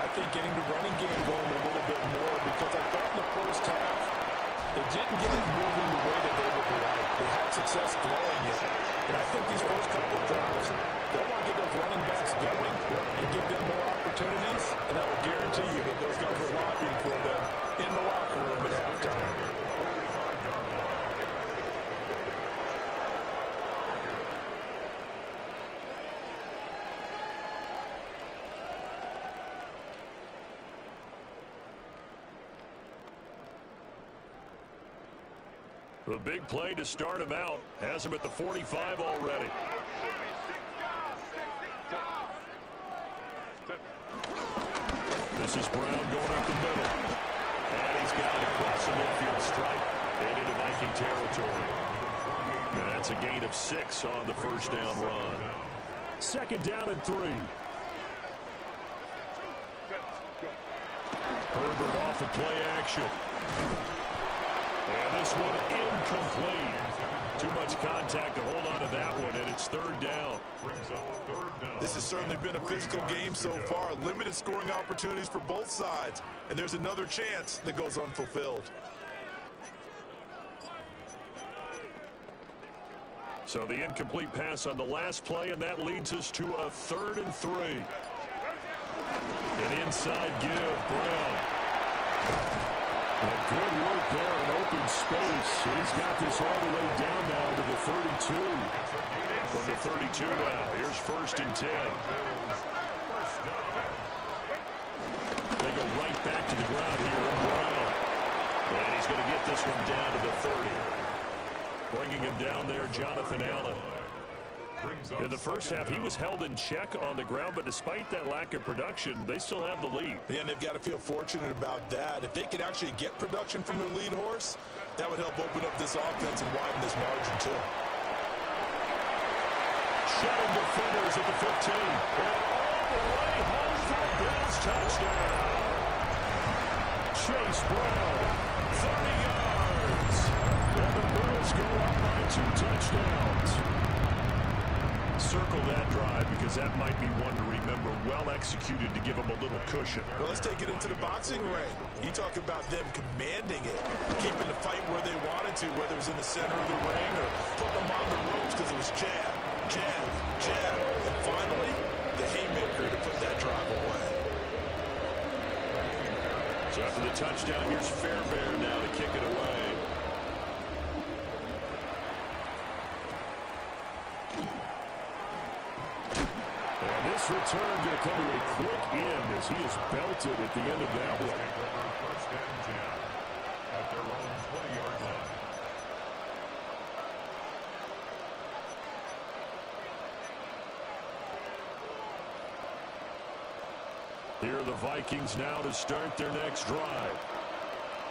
I think getting the running game going a little bit more, because I thought in the first half they didn't get it moving the way that they would like. They had success throwing it. And I think these first couple of drives, they want to get those running backs going and give them more opportunities. And I will guarantee you that those guys are lobbying for them in the locker room at halftime. The big play to start him out. Has him at the 45 already. This is Brown going up the middle. And he's got it across the midfield stripe and into Viking territory. And that's a gain of 6 on the first down run. Second down and 3. Herbert off the play action. And this one incomplete. Too much contact to hold on to that one, and it's third down. This has certainly been a physical game so far. Limited scoring opportunities for both sides. And there's another chance that goes unfulfilled. So the incomplete pass on the last play, and that leads us to a 3rd and 3. An inside give, Brown. And good work there in open space. He's got this all the way down now to the 32. From the 32 now, here's 1st and 10. They go right back to the ground here in Brown. And he's going to get this one down to the 30. Bringing him down there, Jonathan Allen. In the first half, he was held in check on the ground, but despite that lack of production, they still have the lead. Yeah, and they've got to feel fortunate about that. If they could actually get production from their lead horse, that would help open up this offense and widen this margin, too. Shutting defenders at the 15. And all the way home for the Bills touchdown. Chase Brown, 30 yards. And the Bills go up by 2 touchdowns. Circle that drive, because that might be one to remember. Well executed to give them a little cushion. Well, let's take it into the boxing ring. You talk about them commanding it, keeping the fight where they wanted to, whether it was in the center of the ring or putting them on the ropes, because it was jab, jab, jab. And finally, the haymaker to put that drive away. So after the touchdown, here's Fairbairn now to kick it away. This return going to come to a quick end as he is belted at the end of that one. First and 10 at their own 20-yard line. Here are the Vikings now to start their next drive.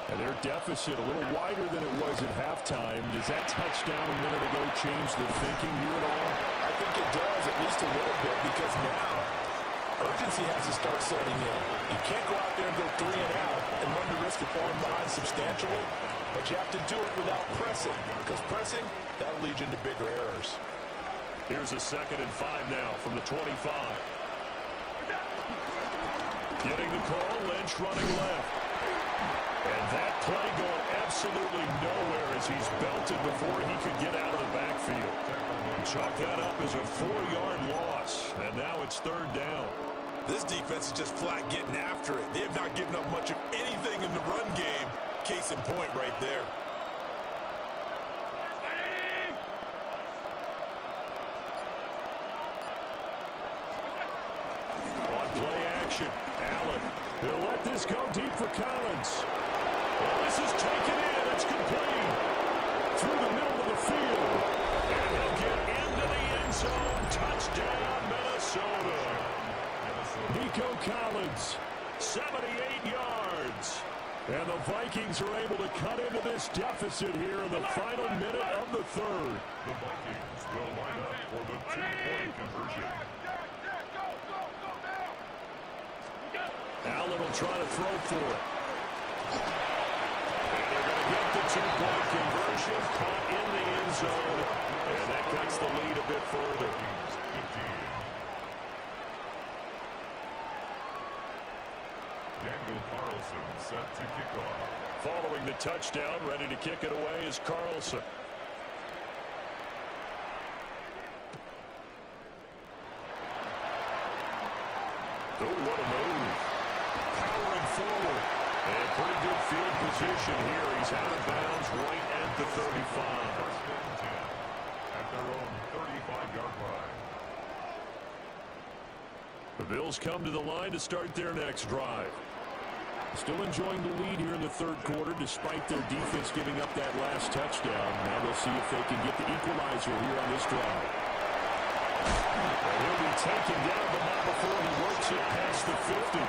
And their deficit a little wider than it was at halftime. Does that touchdown a minute ago change the thinking here at all? I think it does, at least a little bit, because now urgency has to start setting in. You can't go out there and go 3 and out and run the risk of falling behind substantially, but you have to do it without pressing, because pressing, that'll lead you into bigger errors. Here's a 2nd and 5 now from the 25. Getting the call, Lynch running left. And that play going absolutely nowhere as he's belted before he could get out of the backfield. Chalk that up as a 4-yard loss, and now it's 3rd down. This defense is just flat getting after it. They have not given up much of anything in the run game. Case in point right there. On play action, Allen. He'll let this go deep for Collins. Well, this is taken in. It's complete. Through the middle of the field. And he'll get into the end zone. Touchdown, Minnesota. He Nico Collins, 78 yards. And the Vikings are able to cut into this deficit here in the final minute of the third. The Vikings will line up for the two-point conversion. Allen will try to throw for it. And they're going to get the two-point conversion, caught in the end zone, and that cuts the lead a bit further. Daniel Carlson set to kick off. Following the touchdown, ready to kick it away is Carlson. Oh, what a move. Powering forward. And pretty good field position here. He's out of bounds right at the 35. At their own 35-yard line. The Bills come to the line to start their next drive. Still enjoying the lead here in the third quarter despite their defense giving up that last touchdown. Now we'll see if they can get the equalizer here on this drive. And he'll be taken down, but not before he works it past the 50.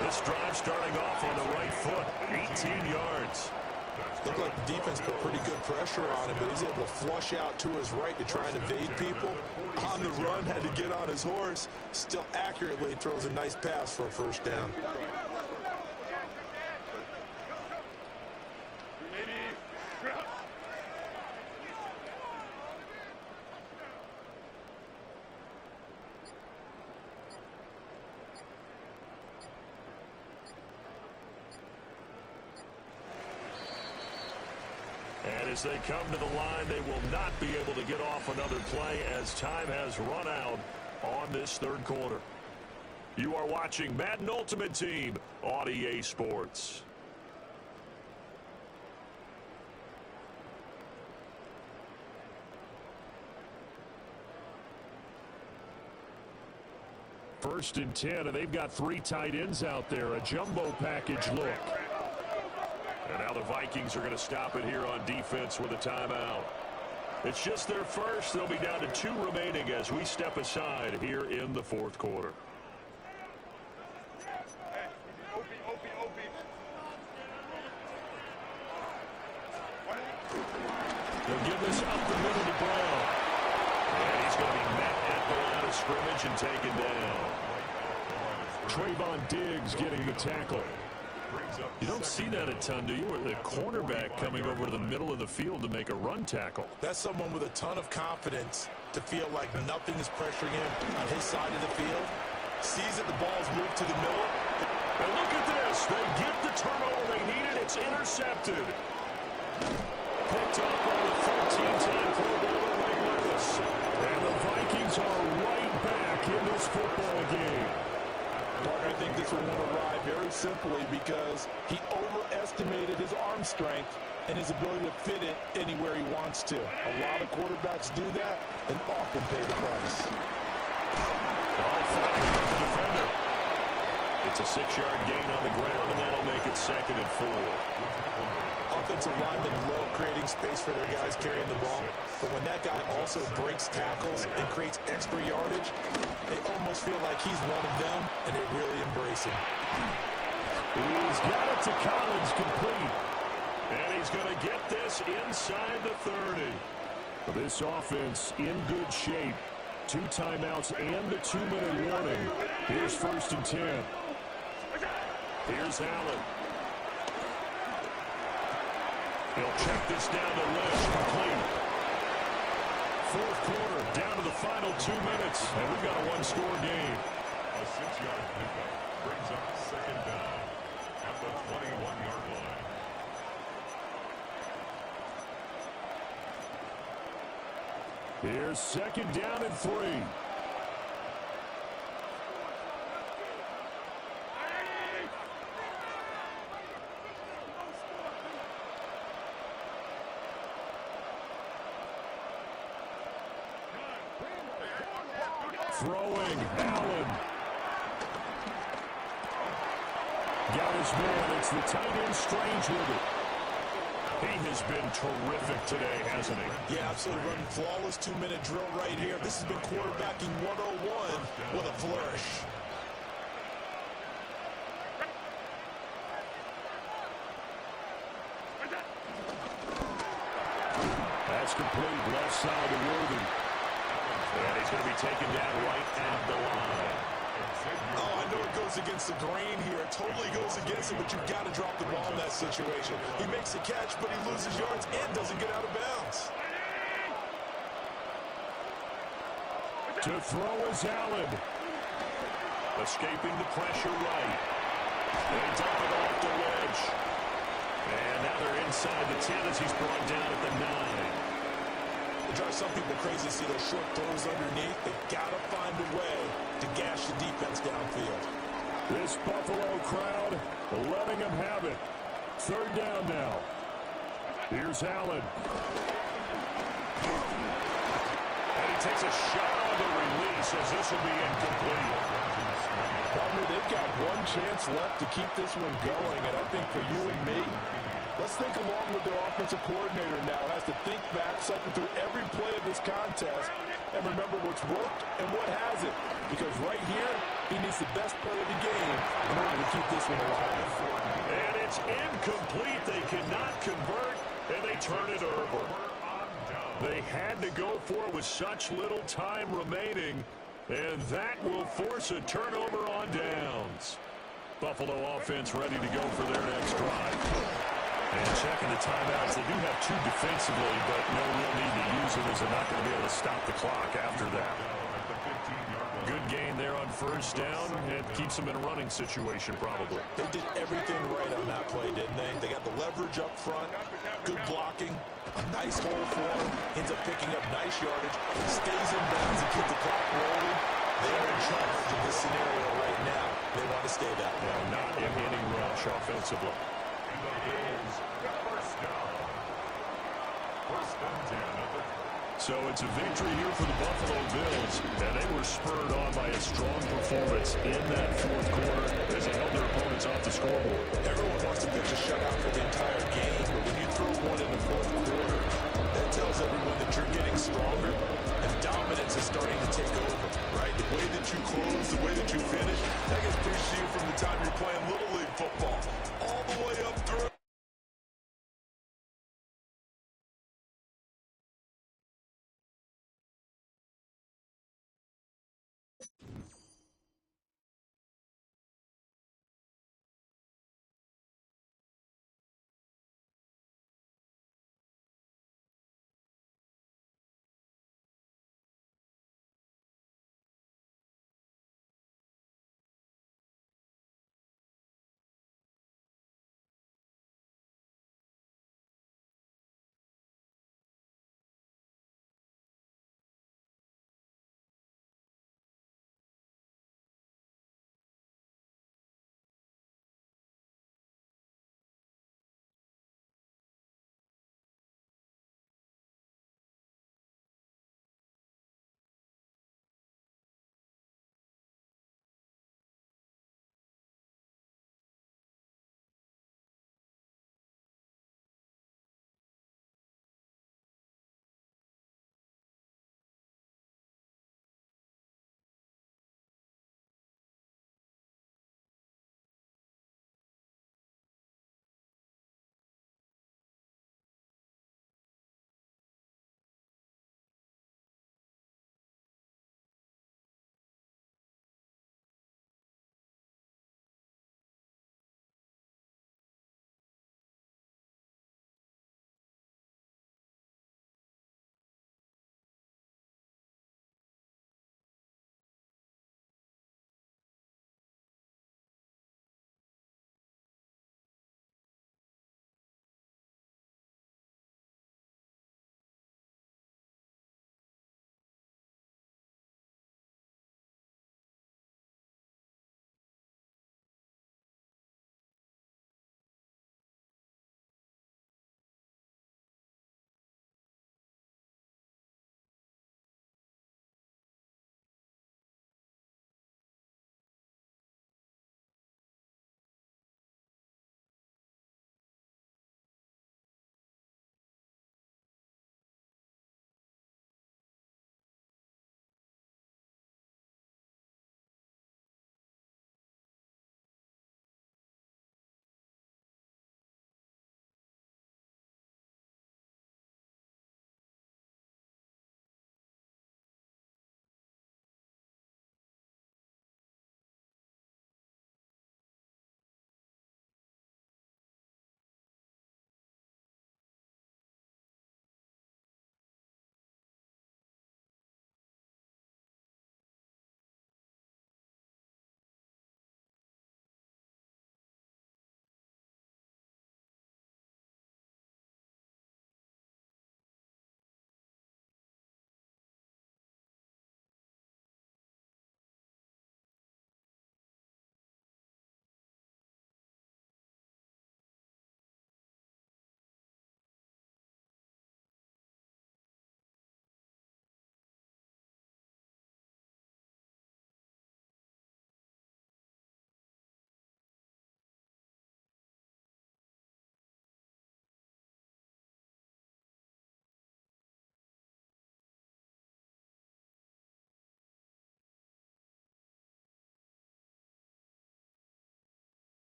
This drive starting off on the right foot, 18 yards. Looked like the defense put pretty good pressure on him, but he's able to flush out to his right to try and evade people. On the run, had to get on his horse. Still accurately throws a nice pass for a first down. And as they come to the line, they will not be able to get off another play as time has run out on this third quarter. You are watching Madden Ultimate Team on EA Sports. First and 10, and they've got three tight ends out there. A jumbo package look. And now the Vikings are going to stop it here on defense with a timeout. It's just their first. They'll be down to 2 remaining as we step aside here in the fourth quarter. They'll give this up the middle to Brown. And he's going to be met at the line of scrimmage and taken down. Trayvon Diggs getting the tackle. You don't see that a ton, do you? Or the cornerback coming over to the middle of the field to make a run tackle. That's someone with a ton of confidence to feel like nothing is pressuring him on his side of the field. Sees that the ball's moved to the middle. And look at this. They get the turnover they needed. It's intercepted. Picked up on the 13-time Pro Bowler Ray Lewis. And the Vikings are right back in this football game. I think this will arrive very simply because he overestimated his arm strength and his ability to fit it anywhere he wants to. A lot of quarterbacks do that and often pay the price. Defender. It's a 6-yard gain on the ground, and that'll make it 2nd and 4. Offensive linemen love creating space for their guys carrying the ball, but when that guy also breaks tackles and creates extra yardage, they almost feel like he's one of them, and they really embrace him. He's got it to Collins complete, and he's going to get this inside the 30. This offense in good shape. 2 timeouts and the 2-minute warning. Here's 1st and 10. Here's Allen. He'll check this down to Lynch, complete. Fourth quarter, down to the final 2 minutes, and we've got a 1-score game. A 6-yard pickup brings up 2nd down at the 21-yard line. Here's 2nd down and 3. Throwing, Allen. Got his man. It's the tight end Strange with it. He has been terrific today, hasn't he? Yeah, absolutely running flawless 2-minute drill right here. This has been quarterbacking 101 with a flourish. Pass complete, left side to Worthy. And he's going to be taken down right at the line. Oh, I know it goes against the grain here. It totally goes against it, but you've got to drop the ball in that situation. He makes a catch, but he loses yards and doesn't get out of bounds. To throw is Allen. Escaping the pressure right. They dump it off the wedge. And now they're inside the 10 as he's brought down at the 9. It drives some people crazy to see those short throws underneath. They got to find a way to gash the defense downfield. This Buffalo crowd letting them have it. Third down now. Here's Allen. And he takes a shot on the release as this will be incomplete. Partner, they've got one chance left to keep this one going, and I think for you and me, let's think along with their offensive coordinator now. Has to think back, cycle through every play of this contest, and remember what's worked and what hasn't. Because right here, he needs the best play of the game in order to keep this one alive. And it's incomplete. They cannot convert, and they turn it over. They had to go for it with such little time remaining, and that will force a turnover on downs. Buffalo offense ready to go for their next drive. And checking the timeouts, they do have two defensively, but no real need to use them as they're not going to be able to stop the clock after that. Good gain there on first down, and keeps them in a running situation probably. They did everything right on that play, didn't they? They got the leverage up front, good blocking, a nice hole for him, ends up picking up nice yardage, stays in bounds and keep the clock rolling. They are in charge of this scenario right now. They want to stay that way. Not in any rush offensively. So it's a victory here for the Buffalo Bills, and they were spurred on by a strong performance in that fourth quarter as they held their opponents off the scoreboard. Everyone wants to pitch a shutout for the entire game, but when you throw one in the fourth quarter, that tells everyone that you're getting stronger, and dominance is starting to take over, right? The way that you close, the way that you finish, that gets preached to you from the time you're playing Little League football all the way up through.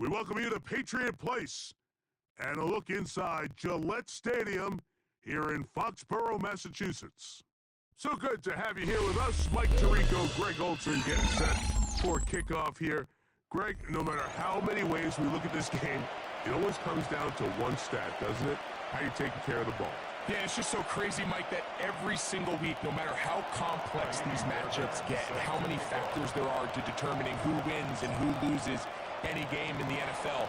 We welcome you to Patriot Place and a look inside Gillette Stadium here in Foxborough, Massachusetts. So good to have you here with us. Mike Tirico, Greg Olson getting set for kickoff here. Greg, no matter how many ways we look at this game, it always comes down to one stat, doesn't it? How you're taking care of the ball. Yeah, it's just so crazy, Mike, that every single week, no matter how complex these matchups get and how many factors there are to determining who wins and who loses any game in the NFL,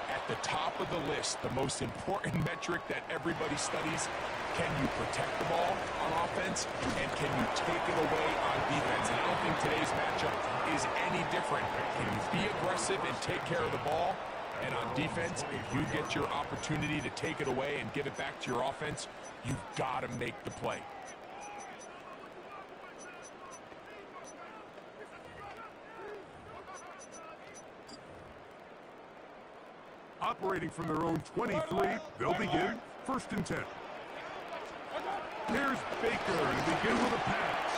at the top of the list, the most important metric that everybody studies, can you protect the ball on offense and can you take it away on defense? And I don't think today's matchup is any different. Can you be aggressive and take care of the ball? And on defense, if you get your opportunity to take it away and give it back to your offense, you've got to make the play. Operating from their own 23, they'll begin 1st and 10. Here's Baker to begin with a pass.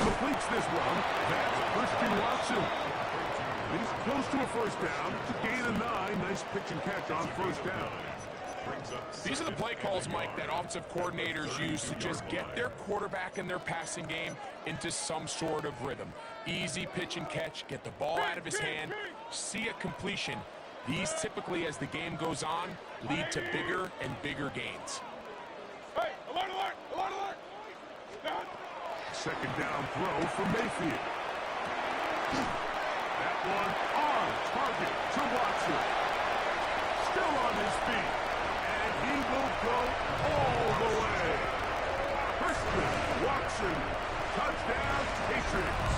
Completes this one. That's Christian Watson. He's close to a first down. It's a gain of 9. Nice pitch and catch on first down. These are the play calls, Mike, that offensive coordinators use to just get their quarterback and their passing game into some sort of rhythm. Easy pitch and catch, get the ball out of his hand, see a completion. These typically, as the game goes on, lead to bigger and bigger gains. Hey, alert, alert, alert, alert! Down. Second down throw for Mayfield. That one on target to Watson. Still on his feet. And he will go all the way. Christian Watson. Touchdown, Patriots.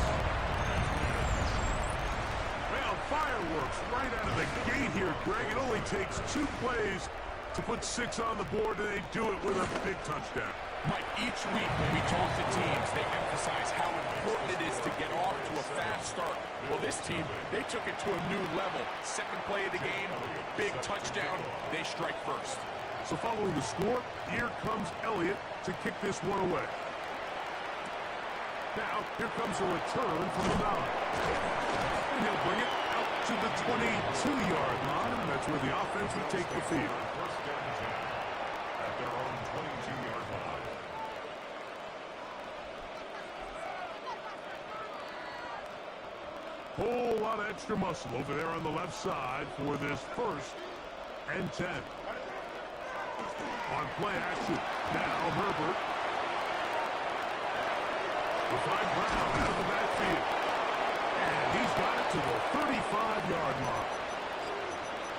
Well, fireworks right out of the gate here, Greg. It only takes 2 plays to put 6 on the board, and they do it with a big touchdown. Mike, each week when we talk to teams, they emphasize how important it is to get off to a fast start. Well, this team, they took it to a new level. Second play of the game, big touchdown, they strike first. So following the score, here comes Elliott to kick this one away. Now, here comes a return from the 9. And he'll bring it out to the 22-yard line. That's where the offense would take the field. At their own 22-yard line. Whole lot of extra muscle over there on the left side for this 1st and 10. On play action, now Herbert. To find Brown out of the backfield. And he's got it to the 35-yard line.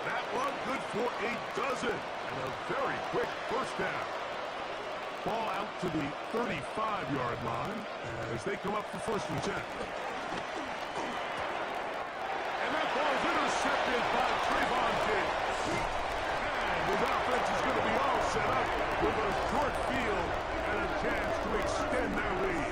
That one good for a dozen. And a very quick first down. Ball out to the 35-yard line as they come up for 1st and 10. And that ball's intercepted by Trayvon Diggs. And his offense is going to be all set up with a short field and a chance to extend their lead.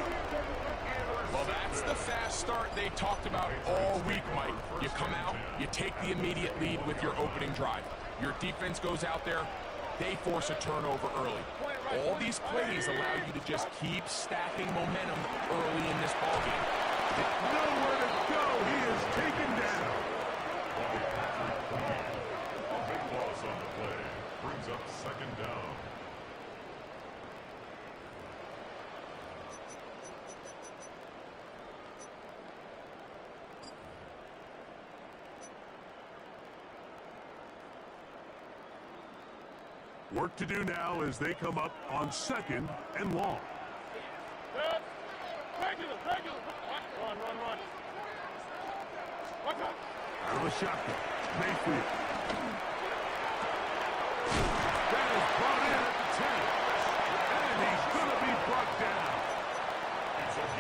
Well, that's the fast start they talked about all week, Mike. You come out, you take the immediate lead with your opening drive. Your defense goes out there, they force a turnover early. All these plays allow you to just keep stacking momentum early in this ballgame. Nowhere to go. He is taken down. A big loss on the play. Brings up 2nd down. Work to do now as they come up on 2nd and long. Regular, regular. Run, run, run. Watch out. Out of the shotgun, Mayfield. That is brought in at the 10. And he's going to be brought down.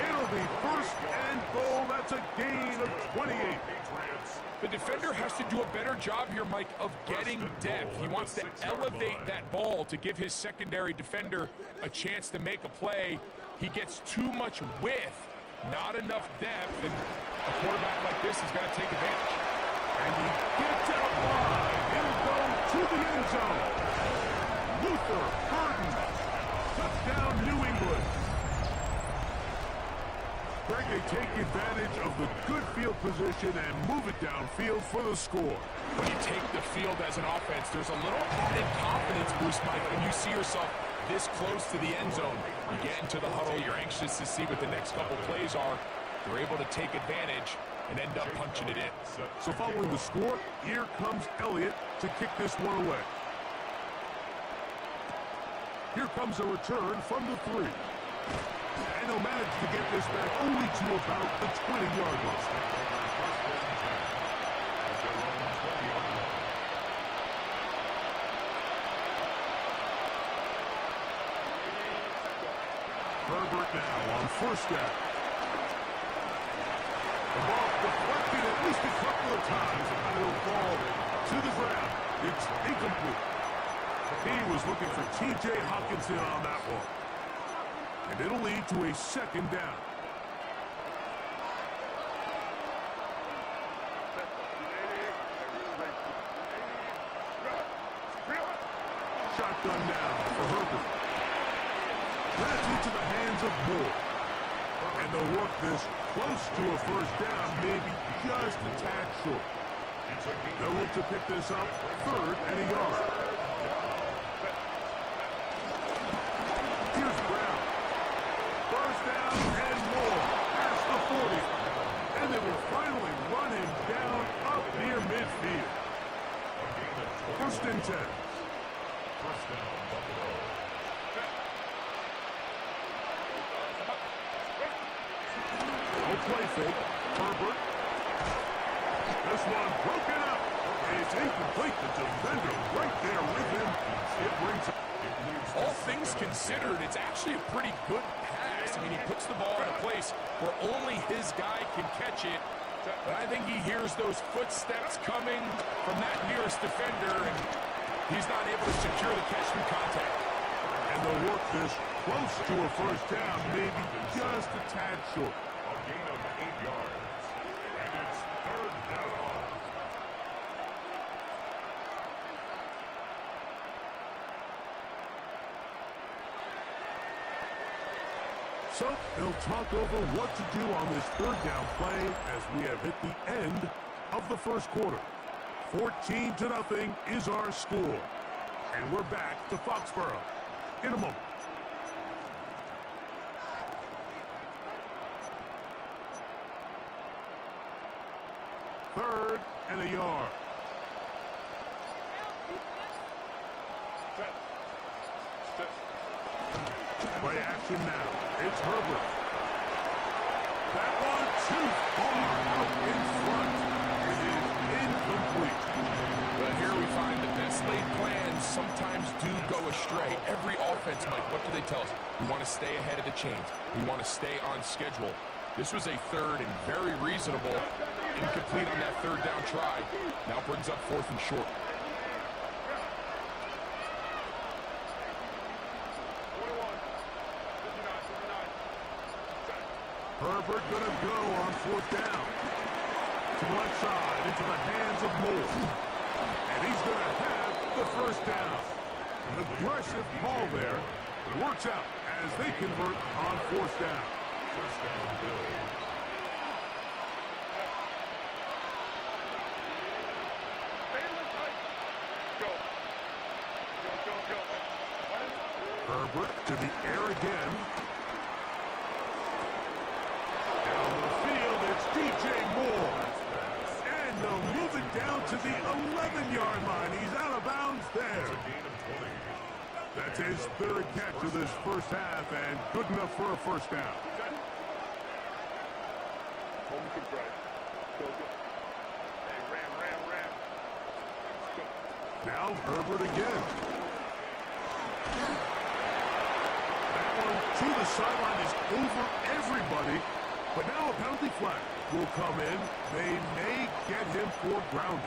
It'll be 1st and goal. That's a gain of 28. The defender has to do a better job here, Mike, of getting depth. He wants to elevate that ball to give his secondary defender a chance to make a play. He gets too much width, not enough depth, and a quarterback like this has got to take advantage. And he gets out wide. He'll go to the end zone. Luther Burden. Touchdown, New England. Greg, they take advantage of the good field position and move it downfield for the score. When you take the field as an offense, there's a little added confidence boost, Mike, when you see yourself this close to the end zone. You get into the huddle, you're anxious to see what the next couple plays are. You're able to take advantage and end up punching it in. So following the score, here comes Elliott to kick this one away. Here comes a return from the 3. And he'll manage to get this back only to about the 20-yard line. Herbert now on first down. The ball deflected at least a couple of times, and it'll fall to the ground. It's incomplete. He was looking for T.J. Hockenson on that one. And it'll lead to a second down. Shotgun now for Herbert. That's into the hands of Moore. And they'll work this close to a first down, maybe just a tad short. They'll look to pick this up, 3rd and a yard. Here's Brown. First down and more. Past the 40. And they will finally run him down up near midfield. 1st and 10. First down, Buffalo. Play fake. Herbert. This one broken up. It's incomplete. The defender right there with him. It brings up. All things considered, it's actually a pretty good pass. I mean, he puts the ball in a place where only his guy can catch it. But I think he hears those footsteps coming from that nearest defender, and he's not able to secure the catch through contact. And they'll work this close to a first down, maybe just a tad short. Gain of 8 yards. And it's 3rd down. So they'll talk over what to do on this 3rd down play as we have hit the end of the first quarter. 14-0 is our score. And we're back to Foxborough in a moment. Third and a yard. Play action now. It's Herbert. That one too far up in front. It is incomplete. But here we find the best laid plans sometimes do go astray. Every offense, Mike, what do they tell us? We want to stay ahead of the chains. We want to stay on schedule. This was a 3rd and very reasonable. Incomplete on that 3rd down try. Now brings up 4th and short. Herbert gonna go on 4th down. To the left side, into the hands of Moore. And he's gonna have the first down. An aggressive call there. But it works out as they convert on 4th down. First down, Bills. Herbert to the air again. Down the field, it's DJ Moore. And they'll move it down to the 11-yard line. He's out of bounds there. That's his 3rd catch of this first half and good enough for a first down. Now Herbert again. To the sideline is over everybody, but now a penalty flag will come in. They may get him for grounding.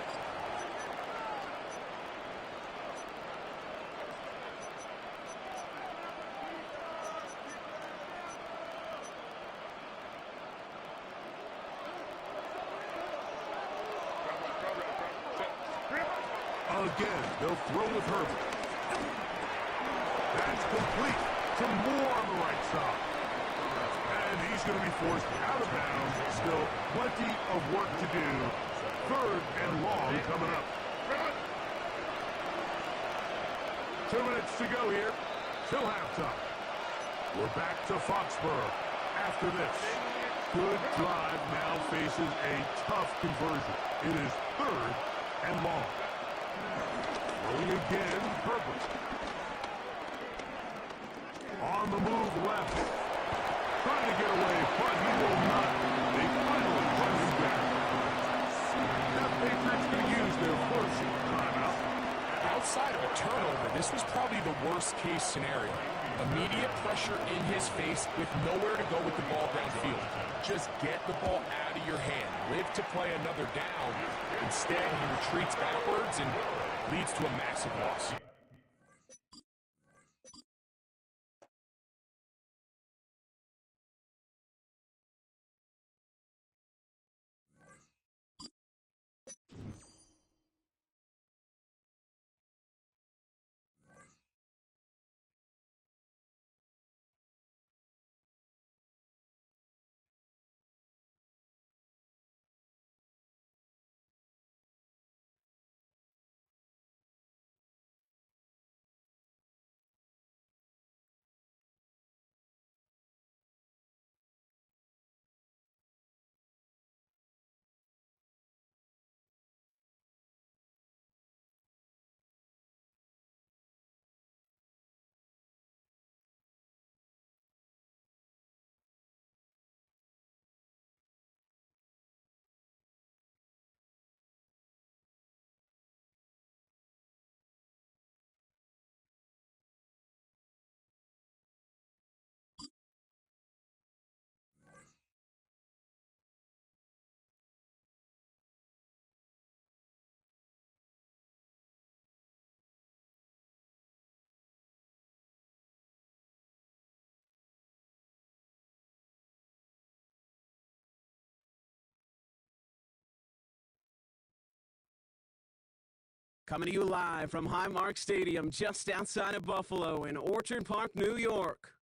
Again, they'll throw with Herbert. That's complete. To Moore on the right side. And he's going to be forced out of bounds. Still plenty of work to do. 3rd and long coming up. 2 minutes to go here till halftime. We're back to Foxborough after this. Good drive now faces a tough conversion. It is 3rd and long. Rolling again, Herbert. On the move left. Trying to get away, but he will not. They finally run him back. That Patriots going to use their first timeout. Outside of a turnover, this was probably the worst-case scenario. Immediate pressure in his face with nowhere to go with the ball downfield. Just get the ball out of your hand. Live to play another down. Instead, he retreats backwards and leads to a massive loss. Coming to you live from Highmark Stadium, just outside of Buffalo in Orchard Park, New York.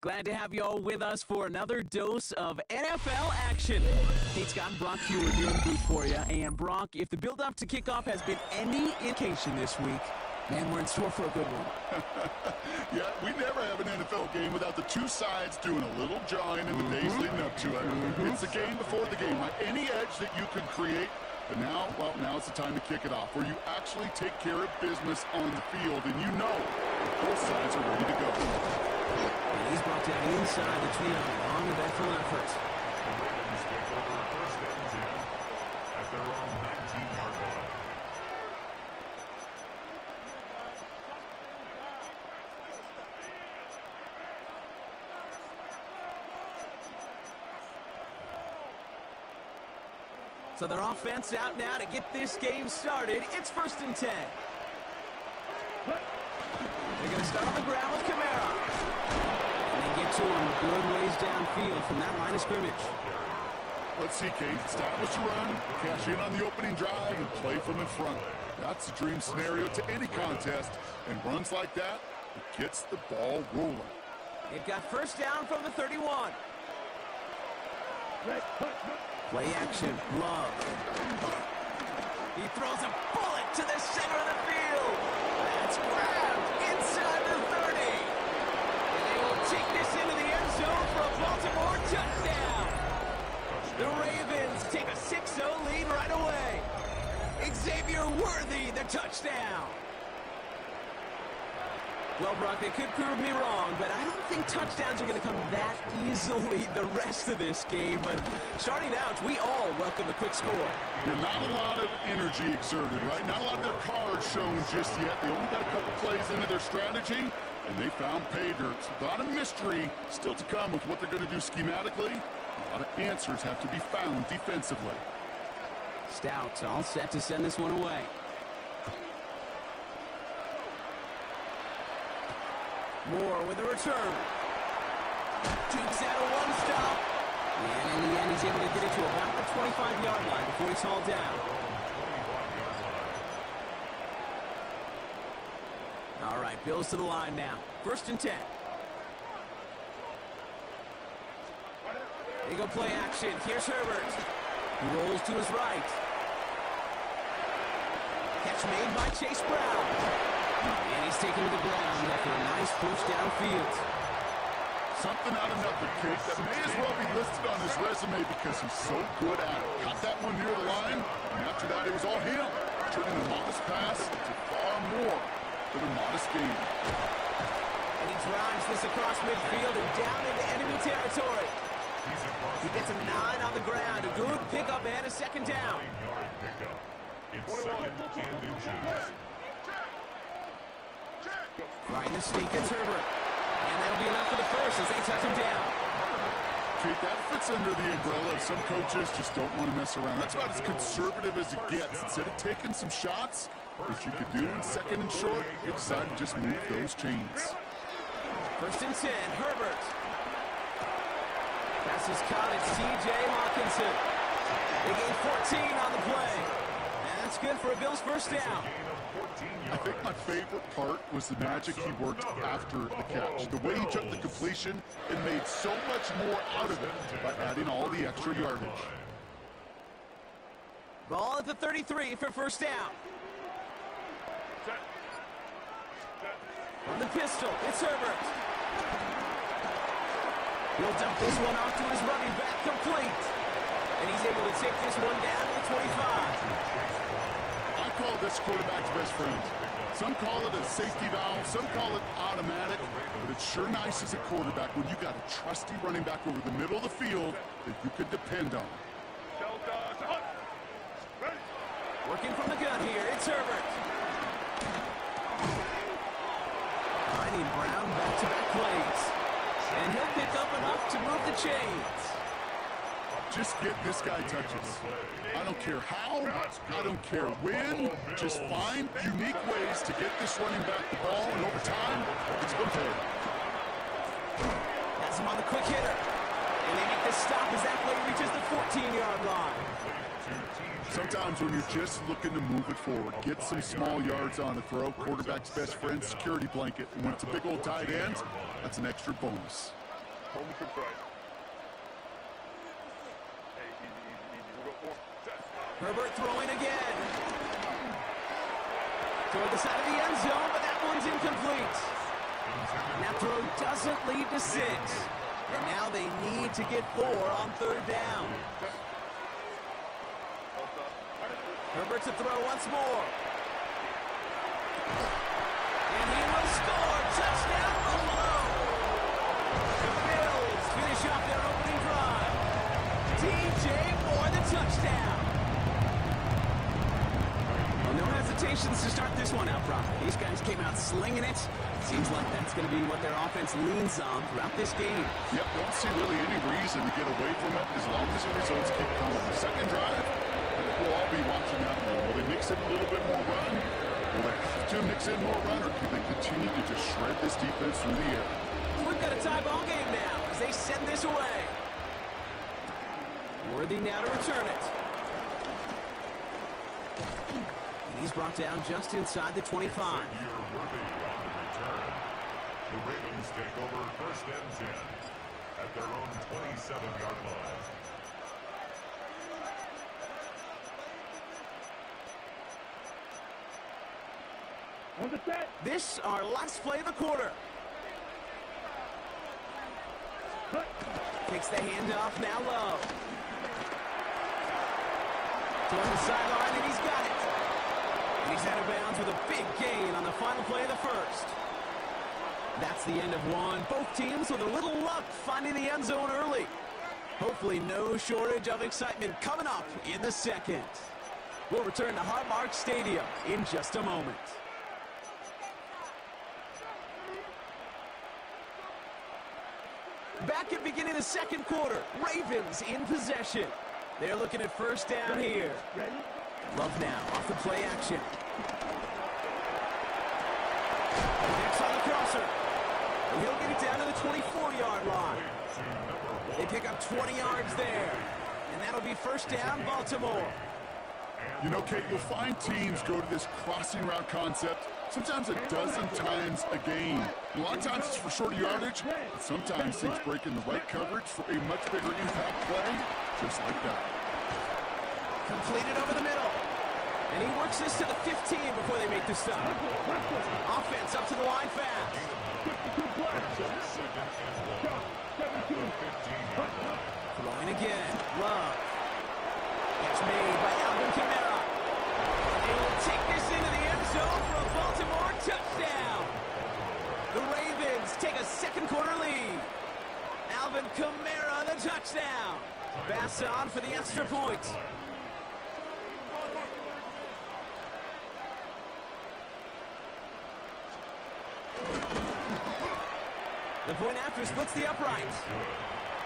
Glad to have you all with us for another dose of NFL action. Hey, Scott, Brock Hewitt here in the booth for you. And Brock, if the build-up to kickoff has been any indication this week, man, we're in store for a good one. Yeah, we never have an NFL game without the two sides doing a little jawing in the days leading up to it. It's the game before the game, right? Any edge that you could create. But now, well, now's the time to kick it off, where you actually take care of business on the field, and you know both sides are ready to go. And he's brought down inside the 20 on the back full effort. At their own 19-yard line. So their offense out now to get this game started. It's 1st and 10. They're going to start on the ground with Kamara. And they get to him good ways downfield from that line of scrimmage. Let's see, Kate. Establish a run, cash in on the opening drive, and play from in front. That's the dream scenario to any contest. And runs like that, it gets the ball rolling. They've got 1st down from the 31. Play action, Love. He throws a bullet to the center of the field. That's grabbed inside the 30. And they will take this into the end zone for a Baltimore touchdown. The Ravens take a 6-0 lead right away. Xavier Worthy, the touchdown. Well, Brock, they could prove me wrong, but I don't think touchdowns are going to come that easily the rest of this game. But starting out, we all welcome a quick score. Not a lot of energy exerted, right? Not a lot of their cards shown just yet. They only got a couple plays into their strategy, and they found pay dirt. A lot of mystery still to come with what they're going to do schematically. A lot of answers have to be found defensively. Stout all set to send this one away. Moore with a return. Dukes out a one-stop. And in the end, he's able to get it to about the 25-yard line before he's hauled down. All right, Bills to the line now. 1st and 10. They go play action. Here's Herbert. He rolls to his right. Catch made by Chase Brown. And he's taken to the ground after a nice push downfield. Something out of nothing, Kate, that may as well be listed on his resume because he's so good at it. Caught that one near the line, and after that it was all him, turning a modest pass into far more than a modest gain. And he drives this across midfield and down into enemy territory. He gets a 9 on the ground, a good pickup and a second down. Right in the sneak, it's Herbert. And that'll be enough for the first as they touch him down. Kate, that fits under the umbrella of some coaches just don't want to mess around. That's about as conservative as it gets. Instead of taking some shots, which you could do in second and short, you decide to just move those chains. First and 10, Herbert. Pass is caught, it's T.J. Hawkinson. They gain 14 on the play. And that's good for a Bills first down. I think my favorite part was the magic he worked after the catch. The way he took the completion and made so much more out of it by adding all the extra yardage. Ball at the 33 for first down. On the pistol, it's Herbert. He'll dump this one off to his running back, complete. And he's able to take this one down to the 25. I call this quarterback's best friend. Some call it a safety valve, some call it automatic, but it's sure nice as a quarterback when you got a trusty running back over the middle of the field that you can depend on. Working from the gun here, it's Herbert. Finding Brown back-to-back plays. And he'll pick up enough to move the chains. Just get this guy touches. I don't care how, I don't care when, just find unique ways to get this running back the ball, and over time, it's going to pay. That's him on the quick hitter. And they make the stop as that play reaches the 14-yard line. Sometimes when you're just looking to move it forward, get some small yards on the throw, quarterback's best friend, security blanket. And when it's a big old tight end, that's an extra bonus. Herbert throwing again. Toward the side of the end zone, but that one's incomplete. And that throw doesn't lead to 6. And now they need to get 4 on third down. Herbert to throw once more. And he will score. Touchdown, Buffalo. The Bills finish off their opening drive. DJ Moore, the touchdown. Well, no hesitations to start this one out properly. These guys came out slinging it. Seems like that's going to be what their offense leans on throughout this game. Yep, don't see really any reason to get away from it as long as the results keep coming. The second drive, we'll all be watching that one. Will they mix in a little bit more run? Will they have to mix in more run, or can they continue to just shred this defense through the air? We've got a tie ball game now as they send this away. Worthy now to return it. And he's brought down just inside the 25. The Ravens take over first and 10 at their own 27-yard line. On the set. This our last play of the quarter. Takes the handoff now low. Toward the sideline, and he's got it. And he's out of bounds with a big gain on the final play of the first. That's the end of one. Both teams with a little luck finding the end zone early. Hopefully no shortage of excitement coming up in the second. We'll return to Highmark Stadium in just a moment. Back at beginning of the second quarter, Ravens in possession. They're looking at first down here. Love now off the play action. Next on the crosser. He'll get it down to the 24-yard line. They pick up 20 yards there. And that'll be first down, Baltimore. You know, Kate, you'll find teams go to this crossing route concept sometimes a dozen times a game. A lot of times it's for shorter yardage, but sometimes things break in the right coverage for a much bigger impact play, just like that. Completed over the middle. And he works this to the 15 before they make the stop. Offense up to the line fast. Throwing again. Love. Catch made by Alvin Kamara. They will take this into the end zone for a Baltimore touchdown. The Ravens take a second quarter lead. Alvin Kamara, the touchdown. Pass on for the extra point. The point after splits the uprights.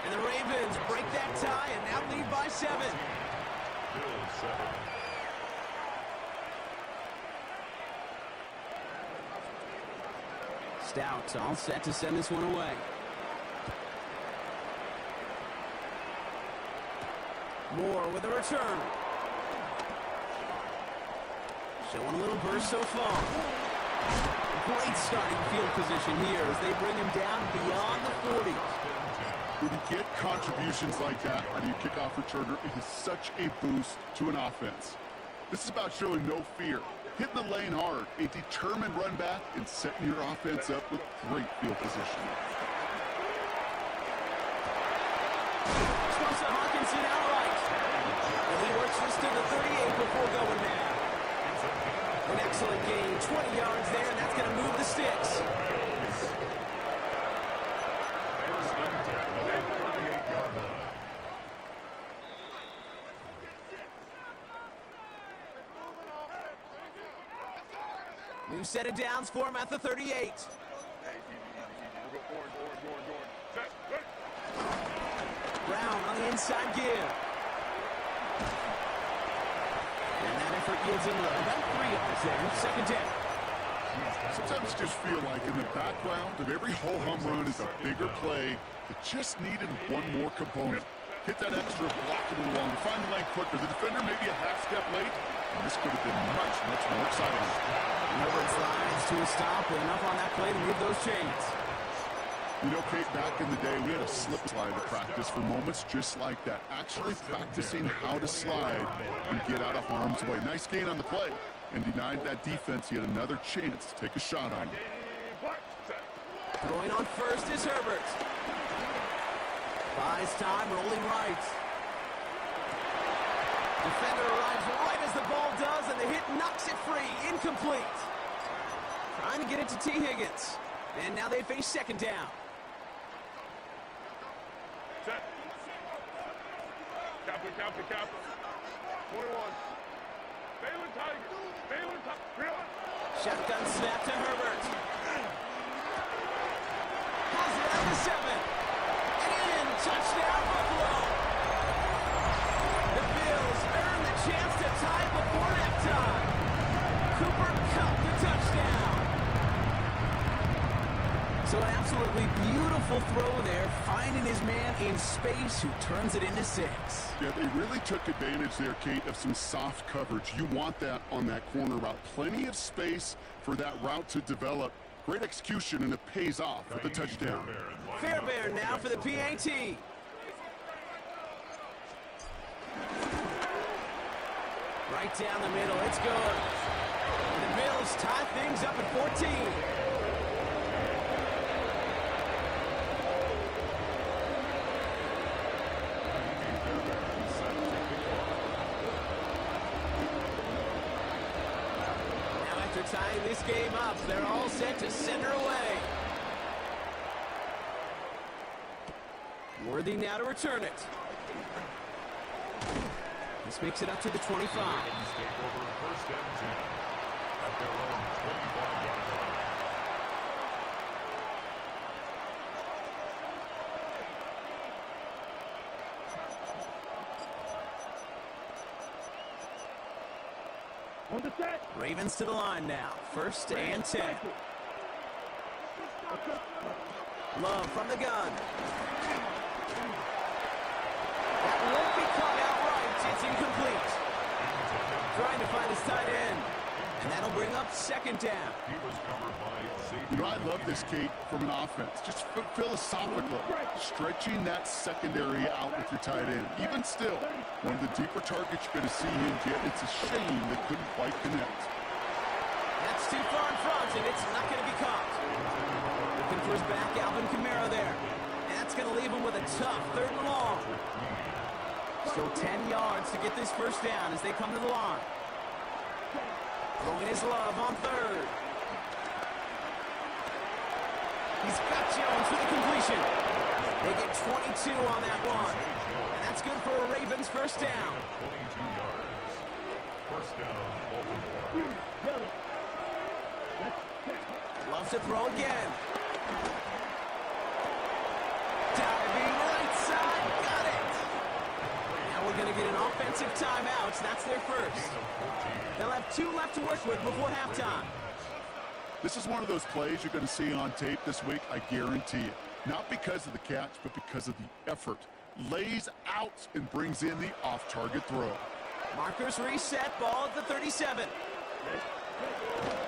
And the Ravens break that tie and now lead by 7. Stout all set to send this one away. Moore with a return. Showing a little burst so far. Great starting field position here as they bring him down beyond the 40. When you get contributions like that out of your kickoff returner, it is such a boost to an offense. This is about showing no fear, hitting the lane hard, a determined run back, and setting your offense up with great field position. Supposed to Hawkinson outright. And he works this to the 38 before going down. An excellent gain, 20 yards there, and that's going to move the sticks. New set of downs for him at the 38. Brown on the inside give. And that effort yields him about 3 yards there. Second down. Sometimes you just feel like in the background of every ho-hum run is a bigger play that just needed one more component. Hit that extra block a little longer, find the lane quicker. The defender maybe a half step late, and this could have been much, much more exciting. Herbert slides to a stop with enough on that play to move those chains. You know, Kate, back in the day, we had a slip slide to practice for moments just like that. Actually practicing how to slide and get out of harm's way. Nice gain on the play. And denied that defense yet another chance to take a shot on him. Throwing on first is Herbert. Buys time, rolling right. Defender arrives right as the ball does, and the hit knocks it free. Incomplete. Trying to get it to T. Higgins. And now they face second down. Set. Cap. 21. Baylor Tiger. Shotgun snap to Herbert. Has it at the 7. And in. Touchdown, Buffalo. The Bills earn the chance to tie before halftime. Cooper Kupp the touchdown. So an absolutely beautiful throw there, finding his man in space who turns it into 6. Yeah, they really took advantage there, Kate, of some soft coverage. You want that on that corner route. Plenty of space for that route to develop. Great execution, and it pays off with the touchdown. Fairbairn now for the PAT. Right down the middle, it's good. And the Bills tie things up at 14. Tying this game up, they're all set to send her away. Worthy now to return it. This makes it up to the 25. On the set. Ravens to the line now. First and 10. Love from the gun. That won't be caught outright. It's incomplete. Trying to find his tight end. And that'll bring up second down. He was covered by You know, I love this, Kate, from an offense. Just philosophically, stretching that secondary out with your tight end. Even still, one of the deeper targets you're going to see him get. It's a shame they couldn't quite connect. That's too far in front, and it's not going to be caught. Looking for his back, Alvin Kamara there. And that's going to leave him with a tough 3rd and long. Still 10 yards to get this first down as they come to the line. Throwing his love on 3rd. He's got Jones for the completion. They get 22 on that one. And that's good for a Ravens first down. 22 yards. First down, Baltimore. Loves to throw again. Diving right side. Got it. Now we're going to get an offensive timeout. That's their first. They'll have 2 left to work with before halftime. This is one of those plays you're going to see on tape this week, I guarantee it. Not because of the catch, but because of the effort. Lays out and brings in the off-target throw. Markers reset, ball at the 37.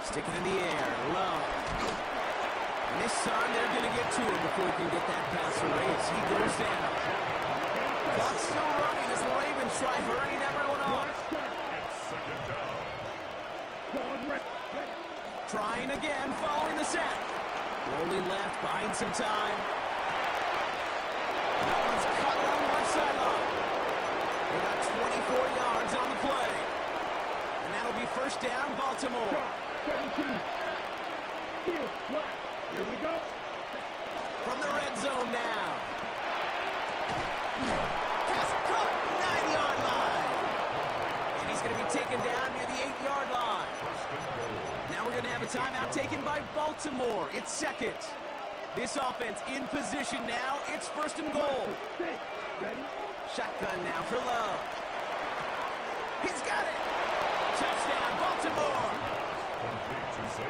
Stick it in the air, low. And this time they're going to get to him before he can get that pass away as he goes down. Clock's still running as the Ravens try hurrying everyone off. Second down. Trying again, following the sack. Rolling left, buying some time. That one's cut along one sideline. They got 24 yards on the play. And that'll be first down, Baltimore. 17. Here we go. From the red zone now. Pass caught, 9-yard line. And he's going to be taken down near the 8-yard line. Now we're going to have a timeout taken by Baltimore. It's second. This offense in position now. It's 1st and goal. Shotgun now for Love. He's got it. Touchdown, Baltimore.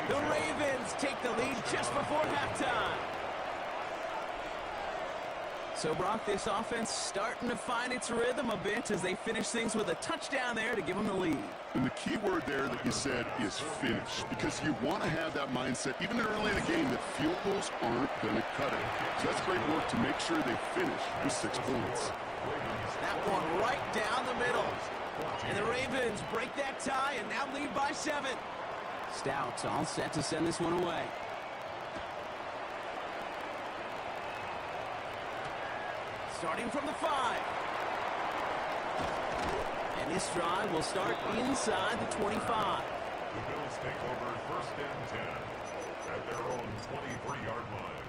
The Ravens take the lead just before halftime. So, Brock, this offense starting to find its rhythm a bit as they finish things with a touchdown there to give them the lead. And the key word there that you said is finish, because you want to have that mindset, even early in the game, that field goals aren't going to cut it. So that's great work to make sure they finish with 6 points. That one right down the middle. And the Ravens break that tie and now lead by 7. Stout all set to send this one away. Starting from the 5. And this drive will start inside the 25. The Bills take over 1st and 10 at their own 23-yard line.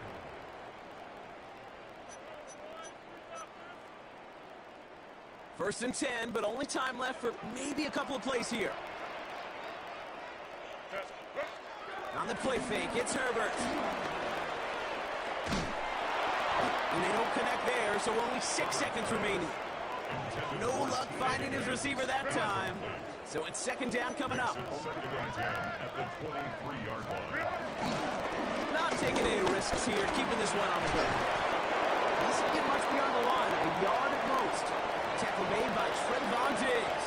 First and 10, but only time left for maybe a couple of plays here. On the play fake, it's Herbert. And they don't connect there, so only 6 seconds remaining. No luck finding his receiver that time. So it's second down coming up. Second and 10 at the 23-yard line. Not taking any risks here, keeping this one on the ground. Doesn't get much beyond the line, a yard at most. Tackle made by Trevon Diggs.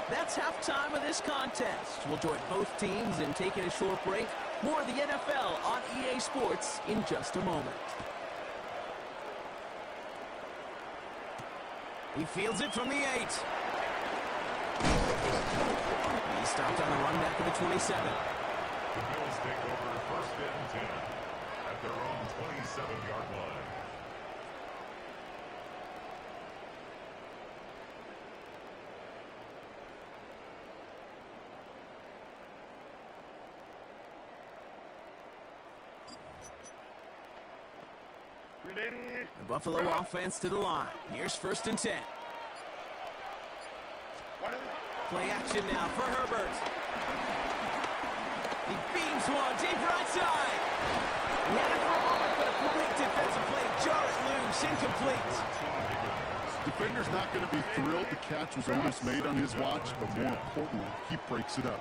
That's halftime of this contest. We'll join both teams in taking a short break. More of the NFL on EA Sports in just a moment. He fields it from the 8. He stopped on the run back of the 27. The Bills take over 1st and 10 at their own 27-yard line. The Buffalo offense to the line. Here's 1st and 10. Play action now for Herbert. He beams one deep right side. He had it for a moment, but a quick defensive play. Jar it loose, incomplete. Defender's not going to be thrilled the catch was almost made on his watch, but more importantly, he breaks it up.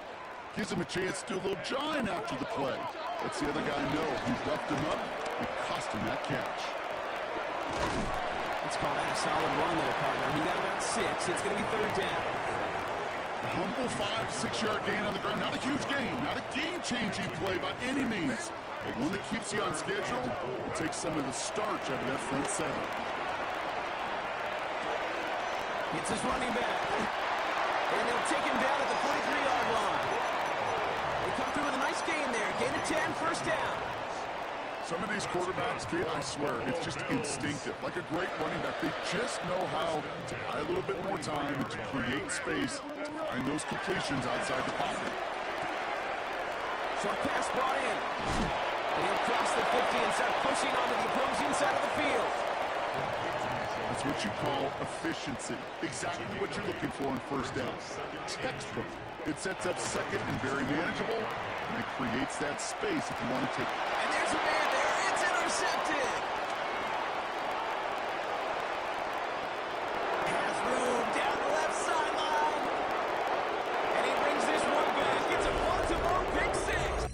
Gives him a chance to do a little jawing after the play. Lets the other guy know he roughed him up and cost him that catch. Let's call that a solid run there, partner. He got about 6. It's going to be 3rd down. A humble 5-6-yard gain on the ground. Not a huge gain, not a game-changing play by any means. But one that keeps you on schedule and takes some of the starch out of that front seven. It's his running back. And they'll take him down at the 43-yard line. They come through with a nice gain there. Gain of 10, first down. Some of these quarterbacks, kid, I swear, it's just instinctive. Like a great running back, they just know how to buy a little bit more time and to create space to find those completions outside the pocket. Short pass brought in. And he'll cross the 50 and start pushing onto the opposing side of the field. That's what you call efficiency. Exactly what you're looking for on first down. Textbook. It sets up second and very manageable, and it creates that space if you want to take it. And there's a man there. It's intercepted. Has room down the left sideline. And he brings this one back. It's a Baltimore pick six.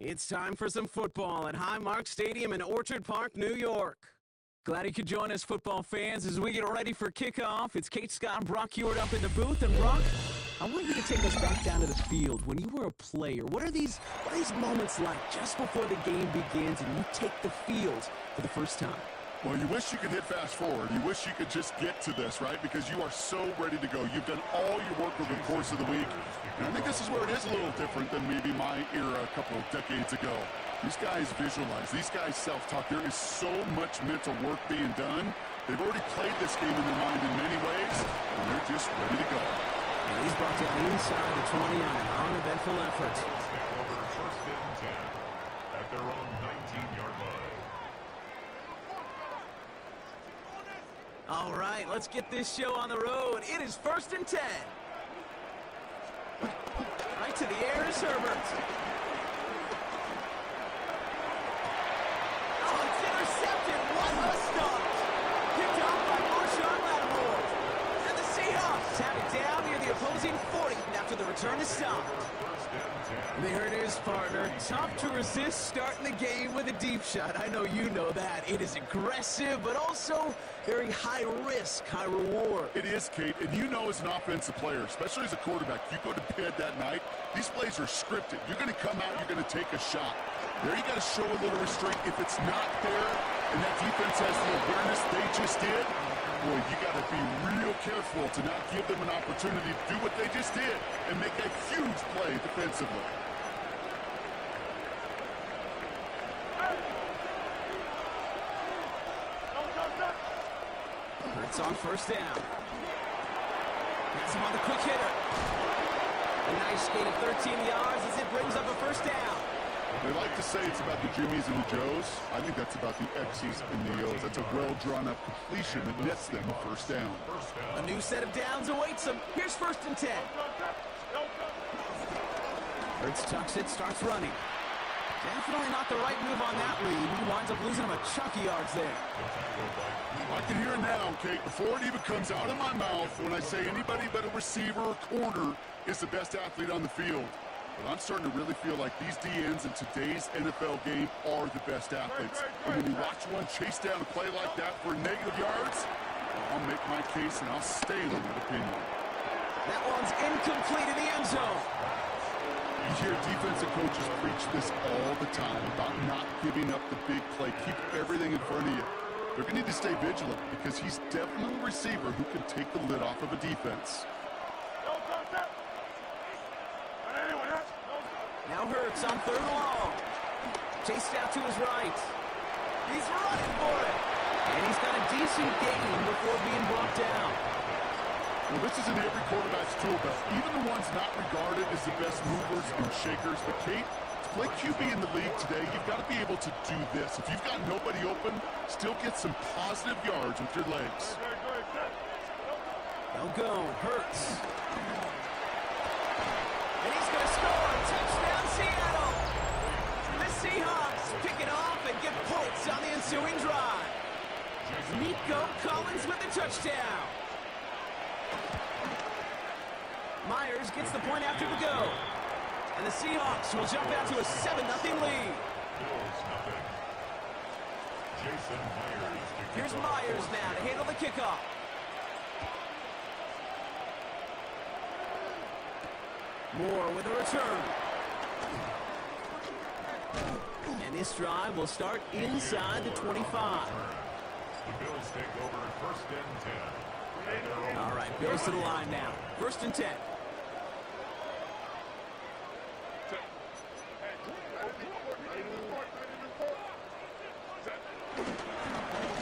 It's time for some football at Highmark Stadium in Orchard Park, New York. Glad you could join us, football fans, as we get ready for kickoff. It's Kate Scott and Brock Hewitt up in the booth. And Brock, I want you to take us back down to the field. When you were a player, what are these moments like just before the game begins and you take the field for the first time? Well, you wish you could hit fast forward. You wish you could just get to this, right? Because you are so ready to go. You've done all your work over the course of the week. And I think this is where it is a little different than maybe my era a couple of decades ago. These guys visualize. These guys self-talk. There is so much mental work being done. They've already played this game in their mind in many ways, and they're just ready to go. And he's brought down inside the 20 on an uneventful effort. First and 10 at their own 19-yard line. All right, let's get this show on the road. It is 1st and 10. Right to the air is Herbert. Oh, it's intercepted. What a start. Picked off by Marshawn Lattimore. And the Seahawks have it down near the opposing 40 after the return is stopped. There it is, partner. Tough to resist starting the game with a deep shot. I know you know that. It is aggressive, but also very high risk, high reward. It is, Kate, and you know as an offensive player, especially as a quarterback, you go to bed that night, these plays are scripted. You're going to come out, you're going to take a shot. There you got to show a little restraint. If it's not there, and that defense has the awareness they just did, boy, you got to be real careful to not give them an opportunity to do what they just did and make a huge play defensively. It's on first down. That's him on the quick hitter. A nice gain of 13 yards as it brings up a first down. They like to say it's about the Jimmies and the Joes. I think that's about the X's and the O's. That's a well-drawn-up completion that nets them a first down. A new set of downs awaits them. Here's 1st and 10. Hurts tucks it, starts running. Definitely not the right move on that read. He winds up losing him a chunk of yards there. I can hear it now, Kate, before it even comes out of my mouth when I say anybody but a receiver or corner is the best athlete on the field. But I'm starting to really feel like these DNs in today's NFL game are the best athletes. And when you watch one chase down a play like that for negative yards, I'll make my case and I'll stay in that opinion. That one's incomplete in the end zone. You hear defensive coaches preach this all the time about not giving up the big play. Keep everything in front of you. They're going to need to stay vigilant because he's definitely a receiver who can take the lid off of a defense. Now Hurts on 3rd and long. Chased out to his right. He's running for it. And he's got a decent gain before being brought down. Well, this is in every quarterback's tool belt. Even the ones not regarded as the best movers and shakers. But Kate, to play QB in the league today, you've got to be able to do this. If you've got nobody open, still get some positive yards with your legs. They'll go. Hurts. And he's going to score. Touchdown, Seattle. The Seahawks pick it off and get points on the ensuing drive. Nico Collins with the touchdown. Myers gets the point after the go. And the Seahawks will jump out to a 7-0 lead. Here's Myers now to handle the kickoff. Moore with a return. And this drive will start inside the 25. The Bills take over 1st and 10. All right, Bills to the line now. 1st and 10.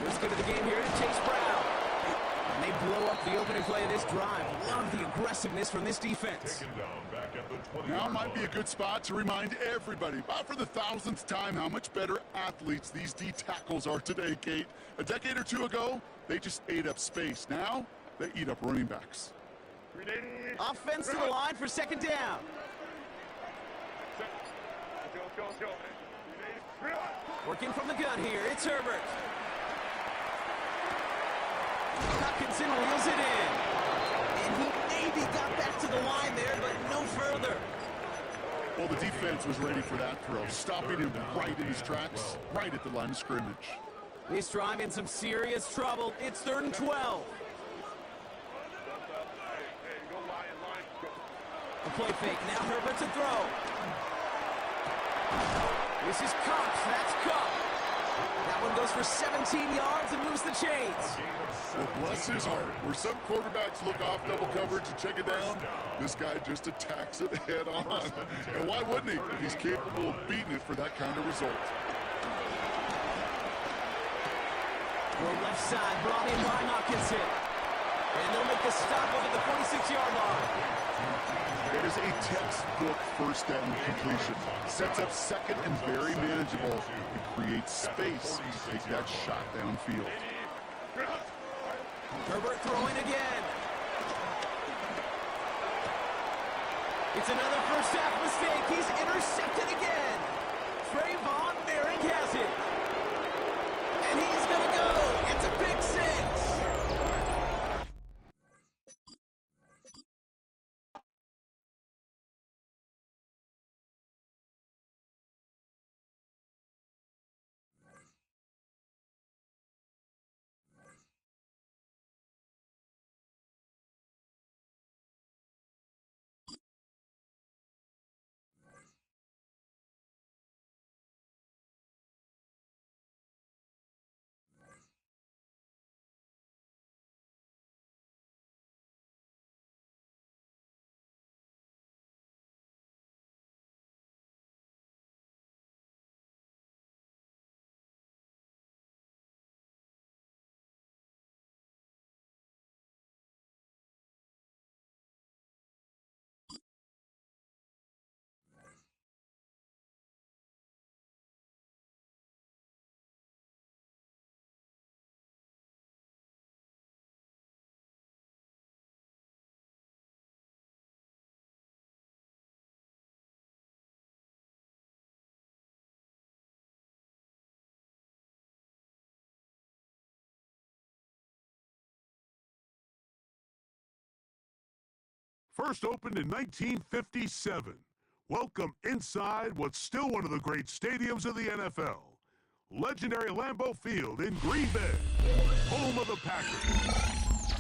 Let's go to the game here to Chase Brown. And they blow up the opening play of this drive. Love the aggressiveness from this defense. Now might be a good spot to remind everybody, about for the 1000th time, how much better athletes these D tackles are today, Kate. A decade or two ago, they just ate up space. Now, they eat up running backs. Offense to the line for 2nd down. Working from the gun here, it's Herbert. Hutchinson wheels it in. And he maybe got back to the line there, but no further. Well, the defense was ready for that throw, stopping him right in his tracks, right at the line of scrimmage. This drive in some serious trouble. It's 3rd and 12. A play fake. Now Herbert to throw. This is Cox. That's Cup. That one goes for 17 yards and moves the chains. Well, bless his heart. Where some quarterbacks look off double coverage and check it down, this guy just attacks it head on. And why wouldn't he? He's capable of beating it for that kind of result. Well, left side brought in by Hutchinson. And they'll make the stop up at the 46-yard line. It is a textbook 1st down completion. Sets up 2nd and very manageable. It creates space to take that shot downfield. Herbert throwing again. It's another first half mistake. He's intercepted again. Trayvon Merrick has it. And he's going to go. It's a pick 6. First opened in 1957. Welcome inside what's still one of the great stadiums of the NFL. Legendary Lambeau Field in Green Bay, home of the Packers.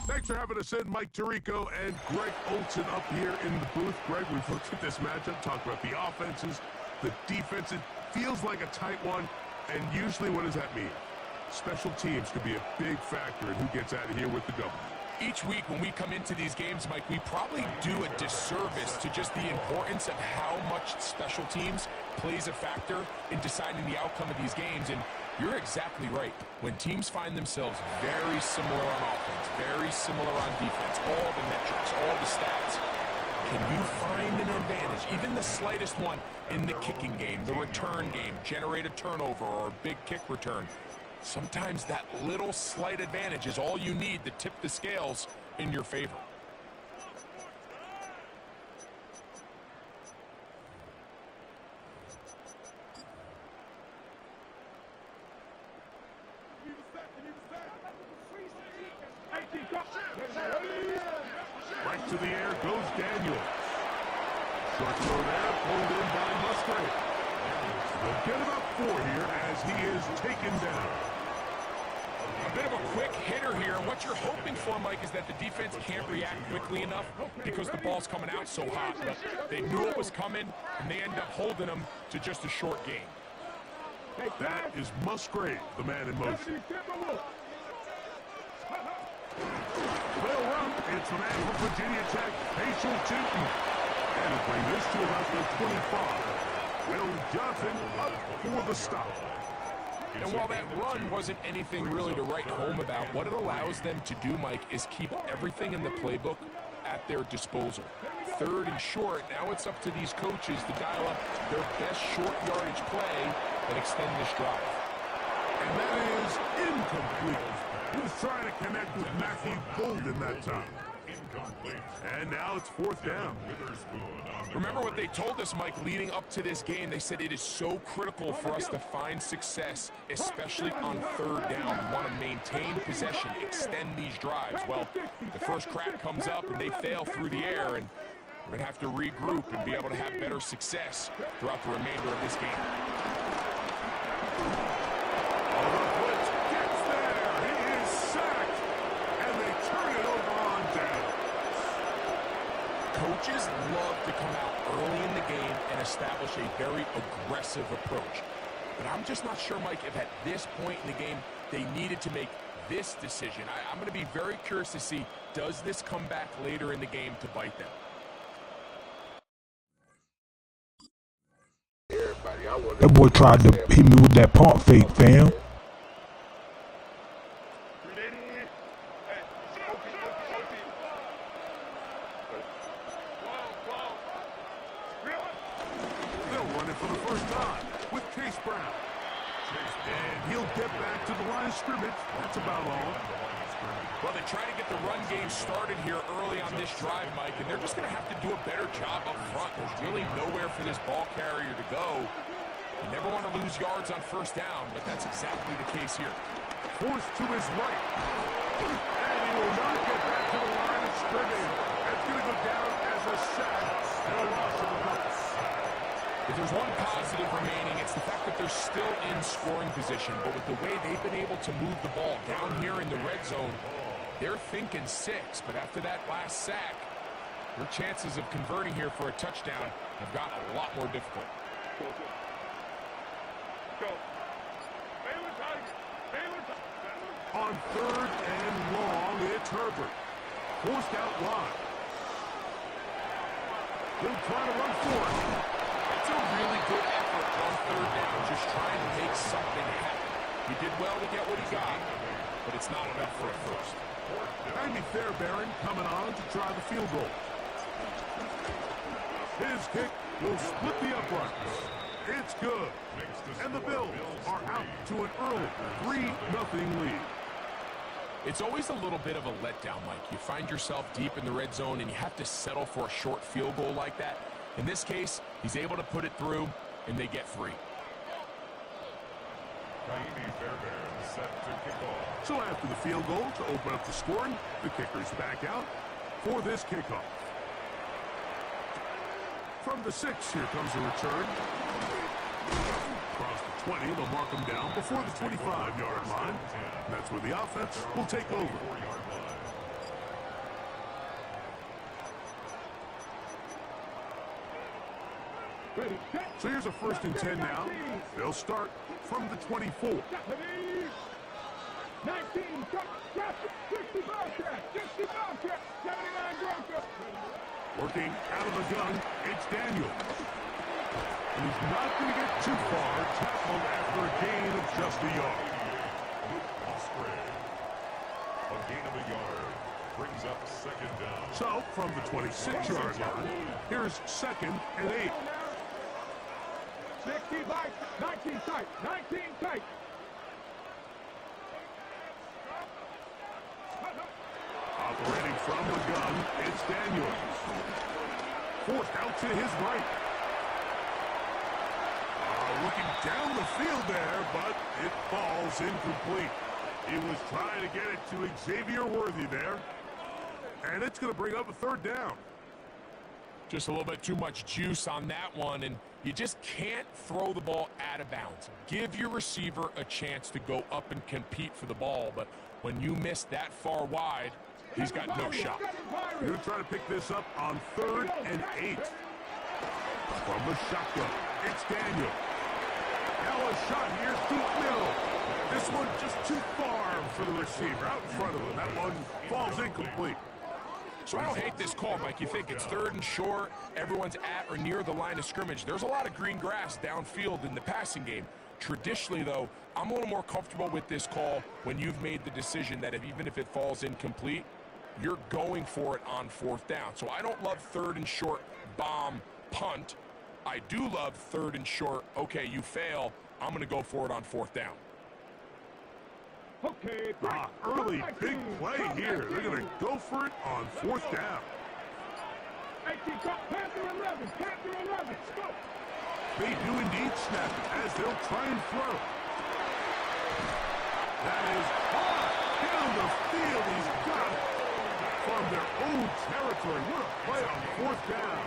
Thanks for having us in, Mike Tirico and Greg Olson up here in the booth. Greg, we've looked at this matchup, talked about the offenses, the defense. It feels like a tight one, and usually what does that mean? Special teams could be a big factor in who gets out of here with the W. Each week when we come into these games, Mike, we probably do a disservice to just the importance of how much special teams plays a factor in deciding the outcome of these games. And you're exactly right. When teams find themselves very similar on offense, very similar on defense, all the metrics, all the stats, can you find an advantage, even the slightest one, in the kicking game, the return game, generate a turnover or a big kick return? Sometimes that little slight advantage is all you need to tip the scales in your favor. Right to the air goes Daniel. Short throw there, pulled in by Musgrave. They'll get about 4 here as he is taken down. A bit of a quick hitter here, and what you're hoping for, Mike, is that the defense can't react quickly enough because the ball's coming out so hot. But they knew it was coming, and they end up holding them to just a short gain. That is Musgrave, the man in motion. Will run. It's the man from Virginia Tech, Facial Tootin. And he'll bring this to about the 25. Will Johnson up for the stop. And while that run wasn't anything really to write home about, what it allows them to do, Mike, is keep everything in the playbook at their disposal. Third and short, now it's up to these coaches to dial up their best short yardage play and extend this drive. And that is incomplete. He was trying to connect with Matthew Golden that time. And now it's 4th down. Remember what they told us, Mike, leading up to this game. They said it is so critical for us to find success, especially on 3rd down. We want to maintain possession, extend these drives. Well, the first crack comes up and they fail through the air, and we're going to have to regroup and be able to have better success throughout the remainder of this game. Coaches love to come out early in the game and establish a very aggressive approach. But I'm just not sure, Mike, if at this point in the game they needed to make this decision. I'm going to be very curious to see, does this come back later in the game to bite them? That boy tried to hit me with that pump fake, fam. Scrimmage. That's about all. Well, they try to get the run game started here early on this drive, Mike, and they're just going to have to do a better job up front. There's really nowhere for this ball carrier to go. You never want to lose yards on 1st down, but that's exactly the case here. Forced to his right. And he will not get back to the line of scrimmage. That's going to go down as a sack and a loss of the punt. If there's one positive remaining, it's the fact that they're still in scoring position. But with the way they've been able to move the ball down here in the red zone, they're thinking 6. But after that last sack, their chances of converting here for a touchdown have gotten a lot more difficult. On 3rd and long, it's Herbert. Forced out wide. He'll try to run for it. It's a really good effort on 3rd down, just trying to make something happen. He did well to get what he got, but it's not enough for a first. Andy Fairbairn coming on to try the field goal. His kick will split the uprights. It's good. And the Bills are out to an early 3-0 lead. It's always a little bit of a letdown, Mike. You find yourself deep in the red zone and you have to settle for a short field goal like that. In this case, he's able to put it through, and they get 3. So after the field goal to open up the scoring, the kicker's back out for this kickoff. From the 6, here comes a return. Across the 20, they'll mark him down before the 25-yard line. And that's where the offense will take over. So here's a 1st and 10 now. They'll start from the 24. 19, drop, 60 Bobcat, 79 Bronco. Working out of the gun, it's Daniels. And he's not going to get too far, tackled after a gain of just a yard. A gain of a yard brings up 2nd down. So, from the 26-yard line, here's 2nd and 8. 60 by 19 tight, 19 tight. Operating from the gun, it's Daniels. Forced out to his right. Looking down the field there, but it falls incomplete. He was trying to get it to Xavier Worthy there. And it's going to bring up a 3rd down. Just a little bit too much juice on that one, and you just can't throw the ball out of bounds. Give your receiver a chance to go up and compete for the ball, but when you miss that far wide, he's got no shot. You're going to try to pick this up on 3rd and 8. From the shotgun, it's Daniel. Now a shot here, deep middle. This one just too far for the receiver, out in front of him. That one falls incomplete. So I don't hate this call, Mike. You think it's 3rd and short, everyone's at or near the line of scrimmage. There's a lot of green grass downfield in the passing game. Traditionally, though, I'm a little more comfortable with this call when you've made the decision that even if it falls incomplete, you're going for it on 4th down. So I don't love 3rd and short, bomb, punt. I do love 3rd and short, okay, you fail, I'm going to go for it on 4th down. Okay, early big play here. They're going to go for it on 4th down. 18, Panther 11, go. They do indeed snap it as they'll try and throw. That is hard down the field. He's got it from their own territory. What a play on 4th down.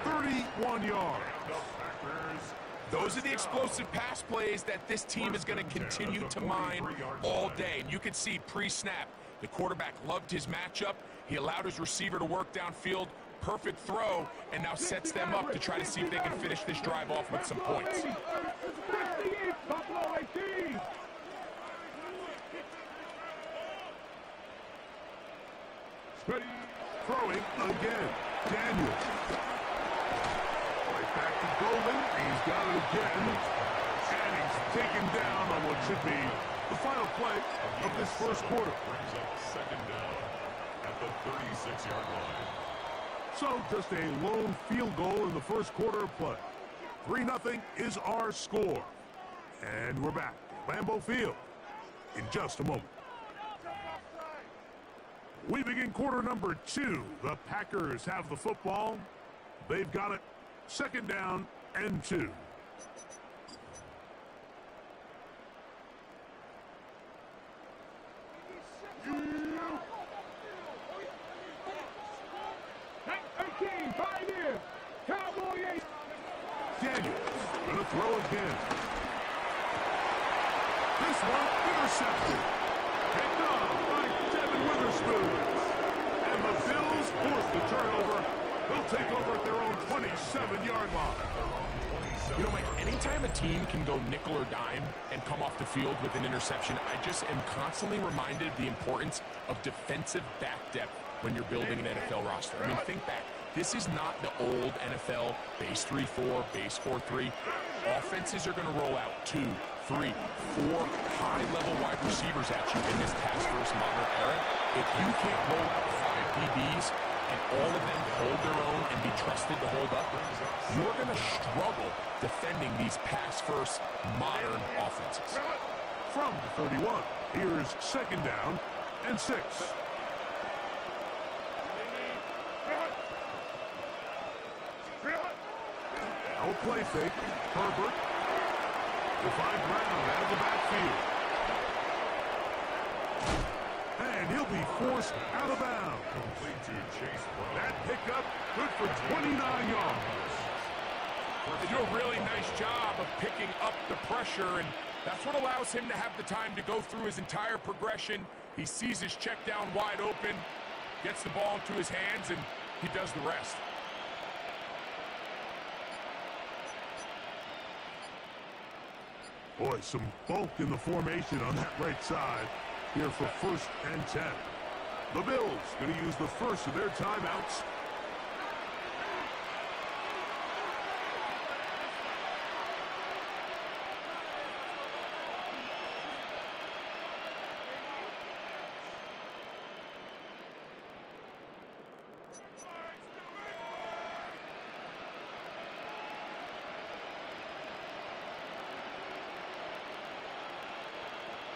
31 yards. Those are the explosive pass plays that this team is going to continue to mine all day. And you can see pre-snap, the quarterback loved his matchup. He allowed his receiver to work downfield. Perfect throw, and now sets them up to try to see if they can finish this drive off with some points. Throwing again. Daniel. Right back to Golden. He's got it again. And he's taken down on what should be the final play of this 1st quarter. Brings up 2nd down at the 36-yard line. So just a lone field goal in the 1st quarter of play. 3-0 is our score. And we're back at Lambeau Field in just a moment. We begin quarter number 2. The Packers have the football. They've got it. 2nd down and 2. Daniels gonna throw again. This one intercepted. Picked off by Devin Witherspoon. And the Bills force the turnover. They'll take over at their own 27-yard line. You know, Mike, anytime a team can go nickel or dime and come off the field with an interception, I just am constantly reminded of the importance of defensive back depth when you're building an NFL roster. I mean, think back. This is not the old NFL base 3-4, base 4-3. Offenses are going to roll out 2, 3, 4 high-level wide receivers at you in this pass-first modern era. If you can't roll out 5 DBs and all of them hold their own and be trusted to hold up, you're going to struggle defending these pass-first modern offenses. From the 31, here's 2nd down and 6. No play fake. Herbert to find Brown out of the backfield. And he'll be forced out of bounds. Complete to Chase Brown. That pickup good for 29 yards. They do a really nice job of picking up the pressure, and that's what allows him to have the time to go through his entire progression. He sees his check down wide open, gets the ball into his hands, and he does the rest. Boy, some bulk in the formation on that right side here for 1st and 10. The Bills going to use the first of their timeouts.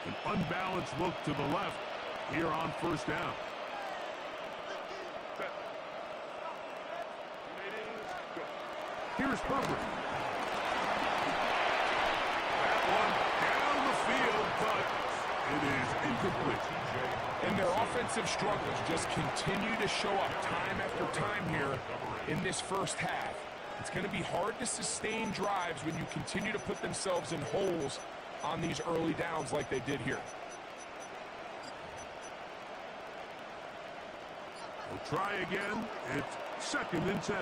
An unbalanced look to the left here on 1st down. Here's Herbert. That one down the field, but it is incomplete. And their offensive struggles just continue to show up time after time here in this first half. It's going to be hard to sustain drives when you continue to put themselves in holes on these early downs like they did here. We'll try again. It's 2nd and 10.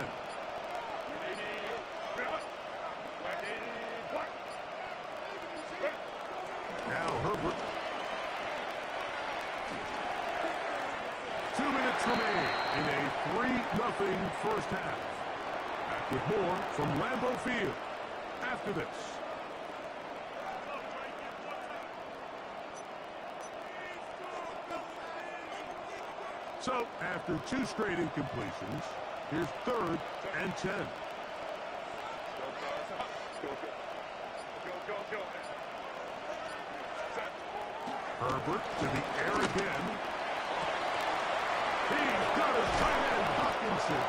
Now Herbert. 2 minutes remaining in a 3-0 first half. Back with more from Lambeau Field after this. So, after 2 straight incompletions, here's 3rd and 10. Herbert to the air again. He's got his tight end, Hopkinson.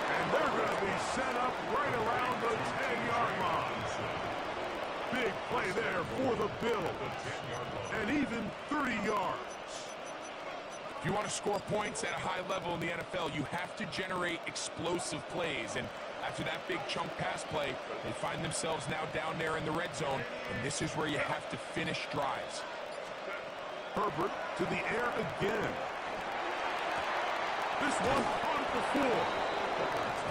And they're going to be set up right around the 10-yard line. Big play there for the Bills. And even 30 yards. If you want to score points at a high level in the NFL, you have to generate explosive plays. And after that big chunk pass play, they find themselves now down there in the red zone. And this is where you have to finish drives. Herbert to the air again. This one on the floor.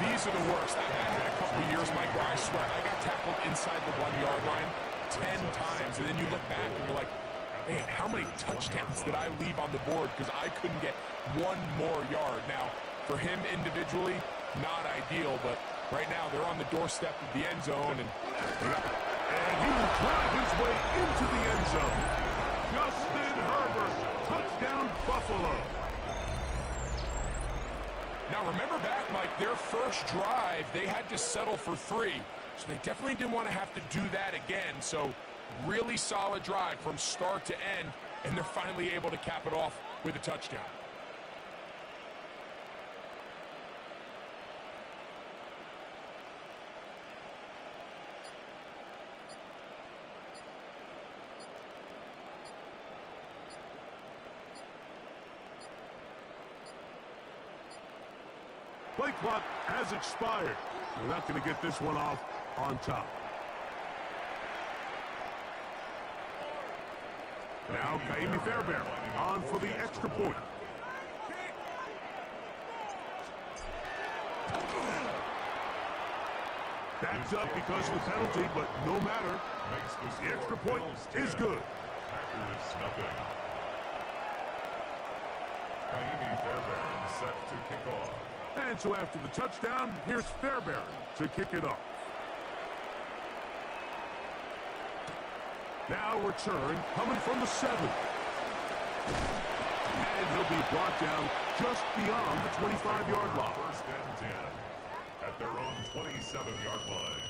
These are the worst. I've had a couple of years, Mike, where I swear I got tackled inside the 1-yard line 10 times. And then you look back and you're like, man, how many touchdowns did I leave on the board because I couldn't get one more yard? Now, for him individually, not ideal, but right now they're on the doorstep of the end zone. And he will drive his way into the end zone. Justin Herbert, touchdown Buffalo. Now remember back, Mike, their first drive, they had to settle for 3. So they definitely didn't want to have to do that again. So really solid drive from start to end, and they're finally able to cap it off with a touchdown. Play clock has expired. We're not going to get this one off on top. Now, Kaimi Fairbairn on for the extra point. Backs up because of the penalty, but no matter. The extra point is good. Kaimi Fairbairn set to kick off. And so after the touchdown, here's Fairbairn to kick it off. Now return coming from the 7. And he'll be brought down just beyond the 25-yard line. 1st and 10 at their own 27-yard line.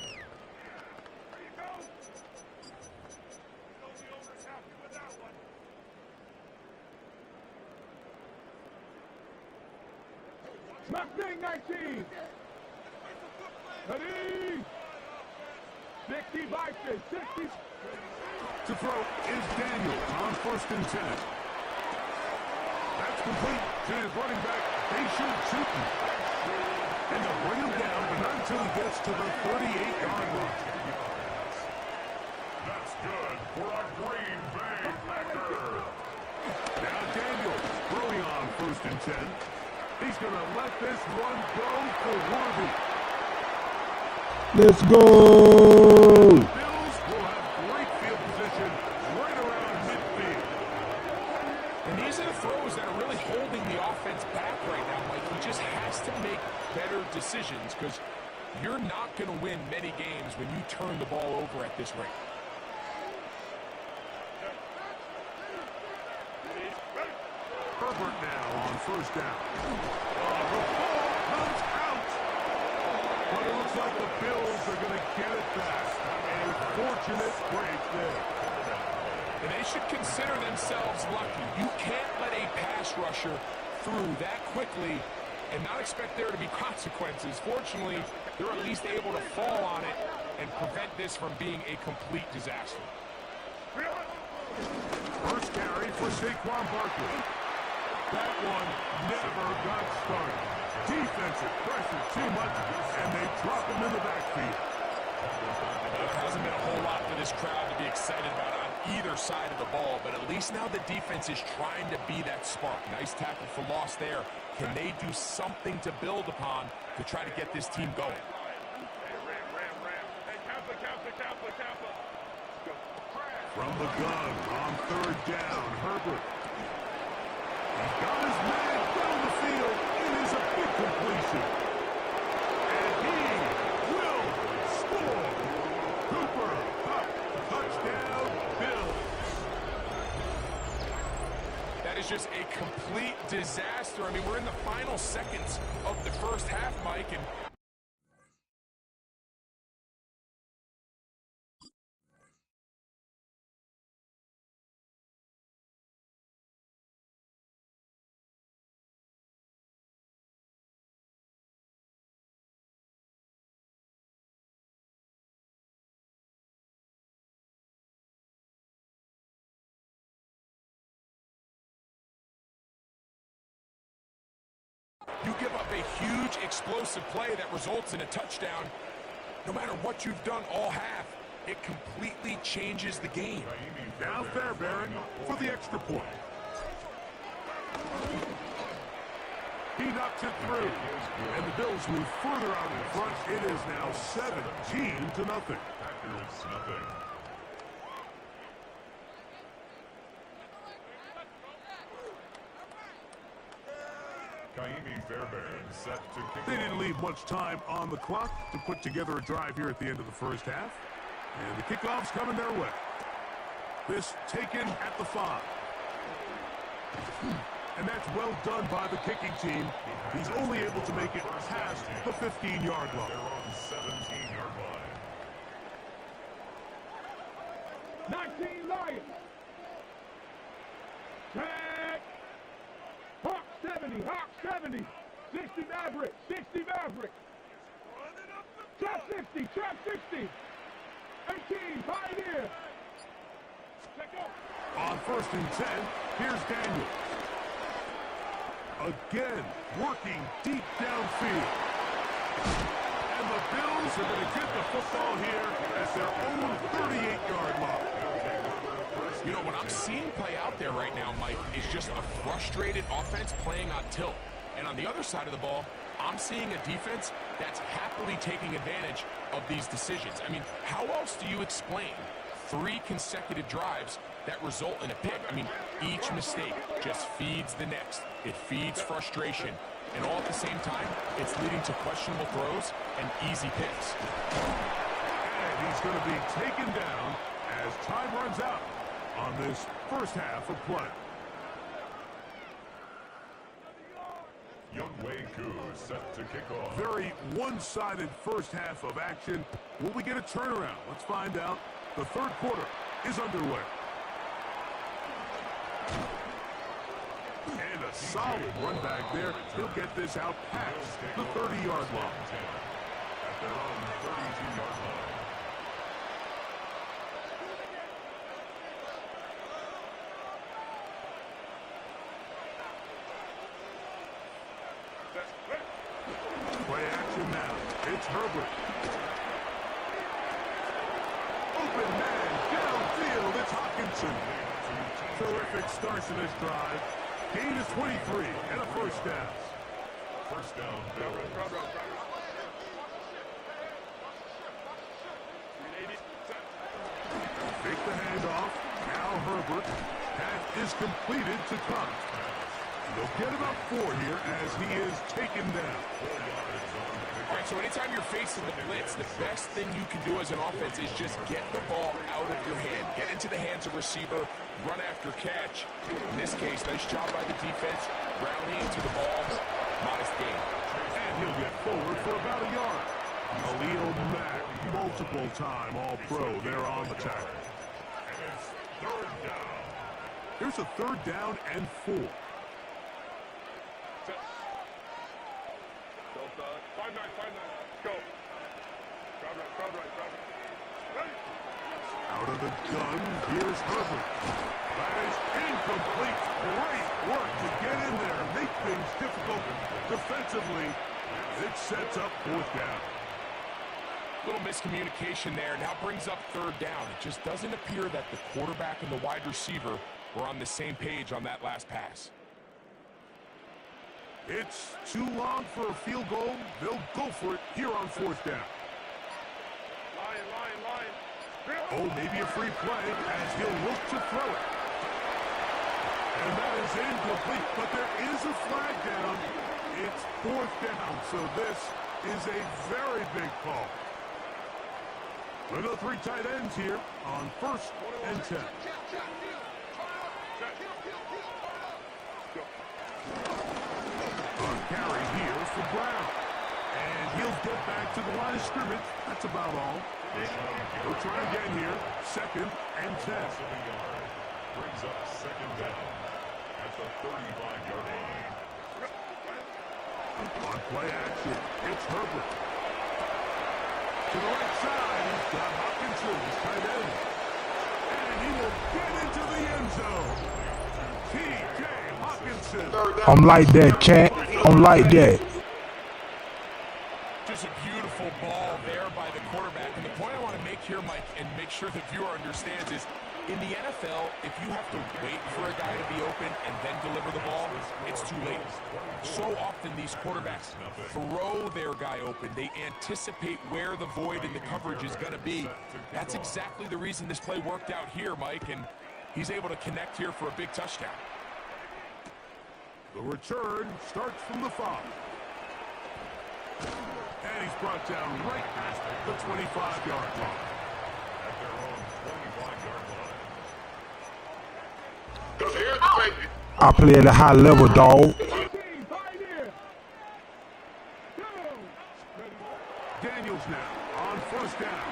Mustang 19. Ready. 60 Vikings, 60. To throw is Daniels on 1st and 10. That's complete to his running back, Daishan Chutin. And they'll bring him down, but not until he gets to the 38-yard line. That's good for a Green Bay Packer. Now Daniels throwing on 1st and 10. He's going to let this one go for Worthy. Let's go! Bills will have great field position right around midfield. And these are the throws that are really holding the offense back right now, Mike. He just has to make better decisions because you're not going to win many games when you turn the ball over at this rate. Herbert now on 1st down. The ball comes out. But it looks like the Bills are going to get it back. A fortunate break there. And they should consider themselves lucky. You can't let a pass rusher through that quickly and not expect there to be consequences. Fortunately, they're at least able to fall on it and prevent this from being a complete disaster. First carry for Saquon Barkley. That one never got started. Defensive pressure too much, and they drop him in the backfield. There hasn't been a whole lot for this crowd to be excited about on either side of the ball, but at least now the defense is trying to be that spark. Nice tackle for loss there. Can they do something to build upon to try to get this team going? From the gun on 3rd down, Herbert. He's got his man down the field. It is a big completion. And he will score. Cooper Kupp, touchdown, Bills. That is just a complete disaster. I mean, we're in the final seconds of the first half, Mike, and you give up a huge explosive play that results in a touchdown. No matter what you've done all half, it completely changes the game. Now Fairbairn for the extra point. He knocks it through. And the Bills move further out in front. It is now 17-0. Packers nothing. Fairbairn set to kick. They didn't leave much time on the clock to put together a drive here at the end of the first half. And the kickoff's coming their way. This taken at the 5. And that's well done by the kicking team. He's only able to make it past the 15-yard line. They're on the 17-yard line. 19 Lions. Tag. Hawk 70, Hawk 70. 60 Maverick, 60 Maverick. Trap 60, trap 60. 18, Pioneer. Check out. On 1st and 10, here's Daniels. Again, working deep downfield. And the Bills are going to get the football here at their own 38-yard line. You know, what I'm seeing play out there right now, Mike, is just a frustrated offense playing on tilt. And on the other side of the ball, I'm seeing a defense that's happily taking advantage of these decisions. I mean, how else do you explain 3 consecutive drives that result in a pick? I mean, each mistake just feeds the next. It feeds frustration. And all at the same time, it's leading to questionable throws and easy picks. And he's going to be taken down as time runs out on this first half of play. Youngway Koo set to kick off. Very one-sided first half of action. Will we get a turnaround? Let's find out. The third quarter is underway. And a solid run back there. He'll get this out past the 30-yard line. At their own 32-yard line. Play action. It's Herbert. Open man, downfield, it's Hawkinson. Terrific start to this drive. Gain is 23 and a first down. First down. Take the handoff. Now Herbert. Pass is completed to Cup. They'll get about 4 here as he is taken down. All right, so anytime you're facing the blitz, the best thing you can do as an offense is just get the ball out of your hand. Get into the hands of receiver, run after catch. In this case, nice job by the defense, rallying to the ball. Modest gain. And he'll get forward for about a yard. Khalil Mack, multiple-time All-Pro there on the tackle. And it's third down. Here's a third down and 4. Out of the gun, here's Herbert. That is incomplete. Great work to get in there and make things difficult defensively. It sets up 4th down. Little miscommunication there. Now brings up 3rd down. It just doesn't appear that the quarterback and the wide receiver were on the same page on that last pass. It's too long for a field goal. They'll go for it here on 4th down. Oh, maybe a free play as he'll look to throw it. And that is incomplete, but there is a flag down. It's 4th down, so this is a very big call. We'll go 3 tight ends here on 1st and 10. On carry here for Brown. And he'll get back to the line of scrimmage. That's about all. We'll try again here. 2nd and 10. Brings up 2nd down at the 35-yard line. On play action, it's Herbert. To the right side, he's got Hawkinson, his tight end. And he will get into the end zone. T.J. Hawkinson. I'm like that, cat. I'm like that. Just a beautiful ball there by the quarterback. And the point I want to make here, Mike, and make sure the viewer understands is, in the NFL, if you have to wait for a guy to be open and then deliver the ball, it's too late. So often these quarterbacks throw their guy open. They anticipate where the void in the coverage is going to be. That's exactly the reason this play worked out here, Mike, and he's able to connect here for a big touchdown. The return starts from the 5. And he's brought down right past the 25-yard line. At their own 25-yard line. I play at a high level, dog. Daniels now on 1st down.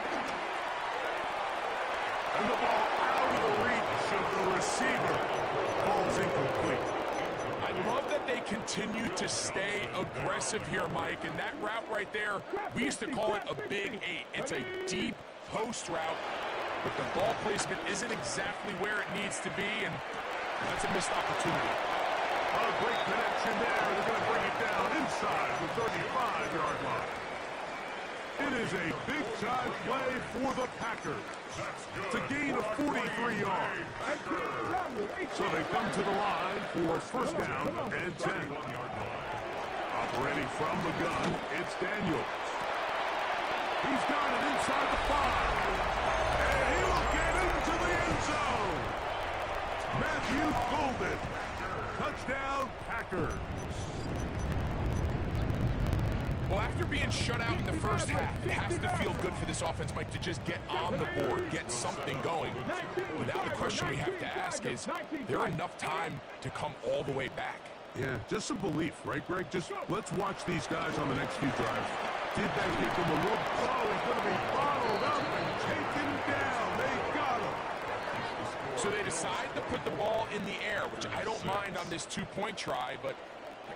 And the ball out of the reach of the receiver. Ball's incomplete. I love that they continue to stay aggressive here, Mike, and that route right there, we used to call it a big 8. It's a deep post route, but the ball placement isn't exactly where it needs to be, and that's a missed opportunity. A great connection there. They're going to bring it down inside the 35-yard line. It is a big-time play for the Packers. It's a gain of 43 yards. So they come to the line for 1st down and 10. Operating from the gun, it's Daniels. He's got it inside the 5. And he will get into the end zone. Matthew Golden. Touchdown, Packers. Well, after being shut out in the first half, it has to feel good for this offense, Mike, to just get on the board, get something going. But now the question we have to ask is, there enough time to come all the way back? Yeah, just some belief, right, Greg? Just let's watch these guys on the next few drives. Did that give them a look? Oh, he's going to be bottled up and taken down. They got him. So they decide to put the ball in the air, which I don't mind on this 2-point try, but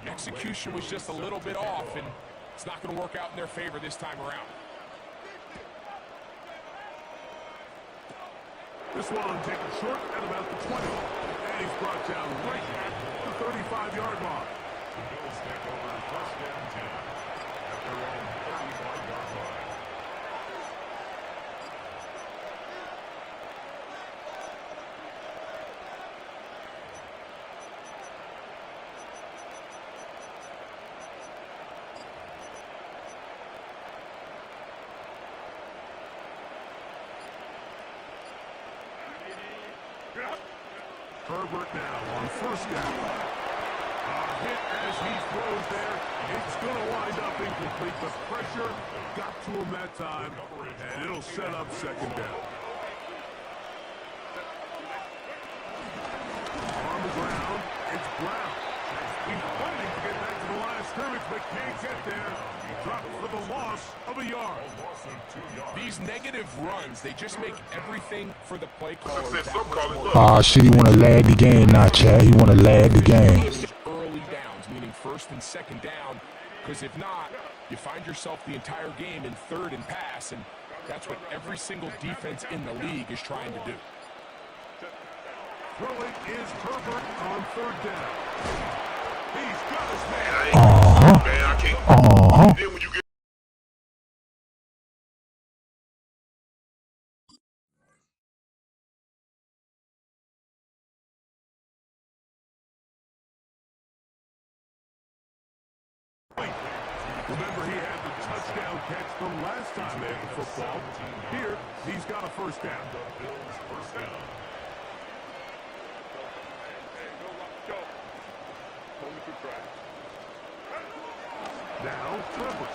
execution was just a little bit off, and it's not going to work out in their favor this time around. This one taken short at about the 20. And he's brought down right at the 35-yard line. The Bills take over 1st and 10. At Herbert now on first down. A hit as he throws there. It's going to wind up incomplete. The pressure got to him that time, and it'll set up second down. On the ground, it's Brown. He's fighting to get back to the line of scrimmage, but can't get there. He dropped for the loss of a yard. These negative runs, they just make everything for the play caller. Ah, shit, he want to lag the game now, Chad. He want to lag the game. Early downs, meaning first and second down, because if not, you find yourself the entire game in third and pass, and that's what every single defense in the league is trying to do. Throwing is Herbert on third down. He's got his man. Then when you get remember, he had the touchdown catch from last time they had the football. Here, he's got a first down. Now, Herbert.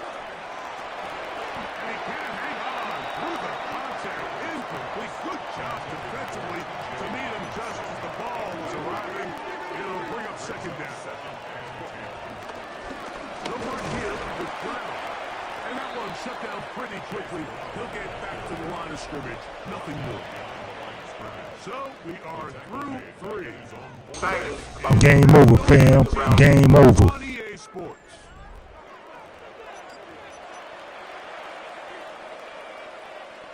And he can hang on through the contact. Incomplete. Good job defensively to meet him just as the ball was arriving. It'll bring up second down. Someone here with Brown. And that one shut down pretty quickly. He'll get back to the line of scrimmage. Nothing more. So, we are through three. Game over, fam. Game over. On EA Sports.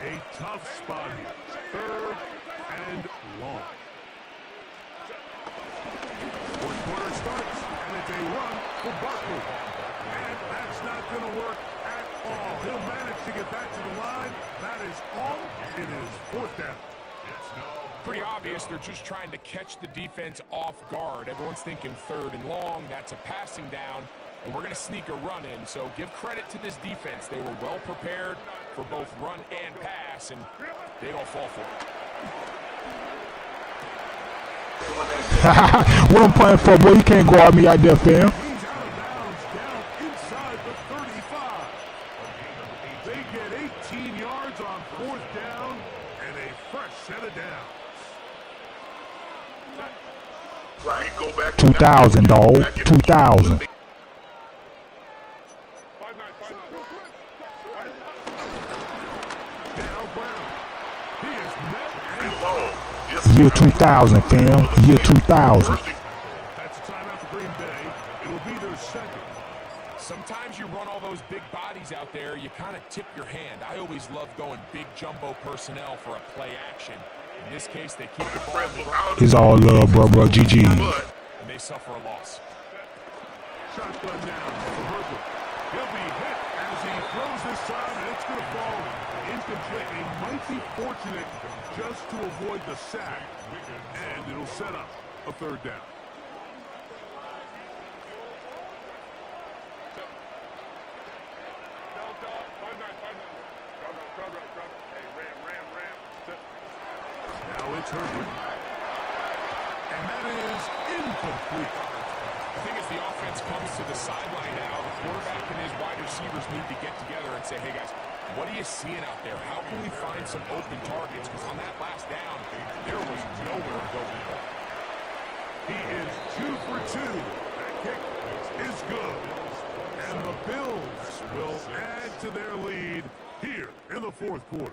A tough spot here. Third and long. Fourth quarter starts, and it's a run for Barkley. And that's not going to work at all. He'll manage to get back to the line. That is all. It is fourth down. Pretty obvious they're just trying to catch the defense off guard. Everyone's thinking third and long. That's a passing down, and we're going to sneak a run in. So give credit to this defense. They were well prepared for both run and pass, and they don't fall for it. What I'm playing for, boy? You can't go at me out there, fam. He's out of bounds down inside the 35. They get 18 yards on fourth down and a fresh set of downs. 2,000, dog. 2,000. Year 2000, fam. Year 2000. That's a timeout for Green Bay. It'll be their second. Sometimes you run all those big bodies out there, you kind of tip your hand. I always love going big jumbo personnel for a play action. In this case, they keep the ball in the ground. It's all love, bro. GG. And they suffer a loss. Shotgun now for Herbert. He'll be hit as he throws this time, and it's going to fall incomplete. He might be fortunate just to avoid the sack, and it'll set up a third down. Now it's Herbert. And that is incomplete. I think as the offense comes to the sideline now, the quarterback and his wide receivers need to get together and say, hey, guys, what are you seeing out there? How can we find some open targets? Because on that last down, there was nowhere to go. He is 2 for 2. That kick is good. And the Bills will add to their lead here in the fourth quarter.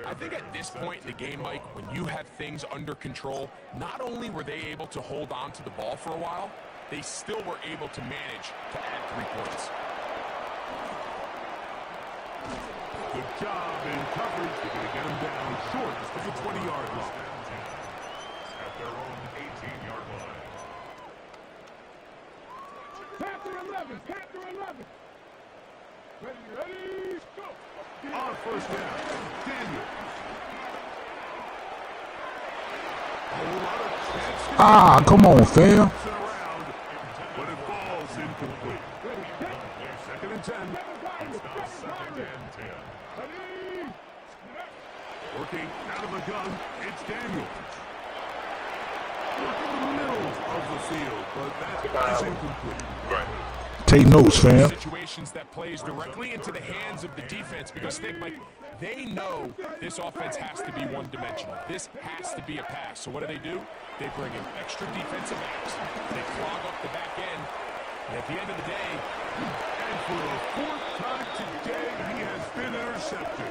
I think at this point in the game, Mike, when you have things under control, not only were they able to hold on to the ball for a while, they still were able to manage to add 3 points. Good job in coverage. They're going to get him down short of the 20-yard line. At their own 18-yard line. Panther 11, Panther 11. Ah, come on, fam. But it falls incomplete. 2nd and 10. Working out of the gun, it's Daniels. Working in the middle of the field, but that is incomplete. Take notes, fam. Situations that plays directly into the hands of the defense because they know this offense has to be one-dimensional. This has to be a pass. So what do? They bring in extra defensive backs. They clog up the back end. And at the end of the day, And for the 4th time today, he has been intercepted.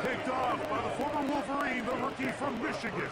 Picked off by the former Wolverine, the rookie from Michigan.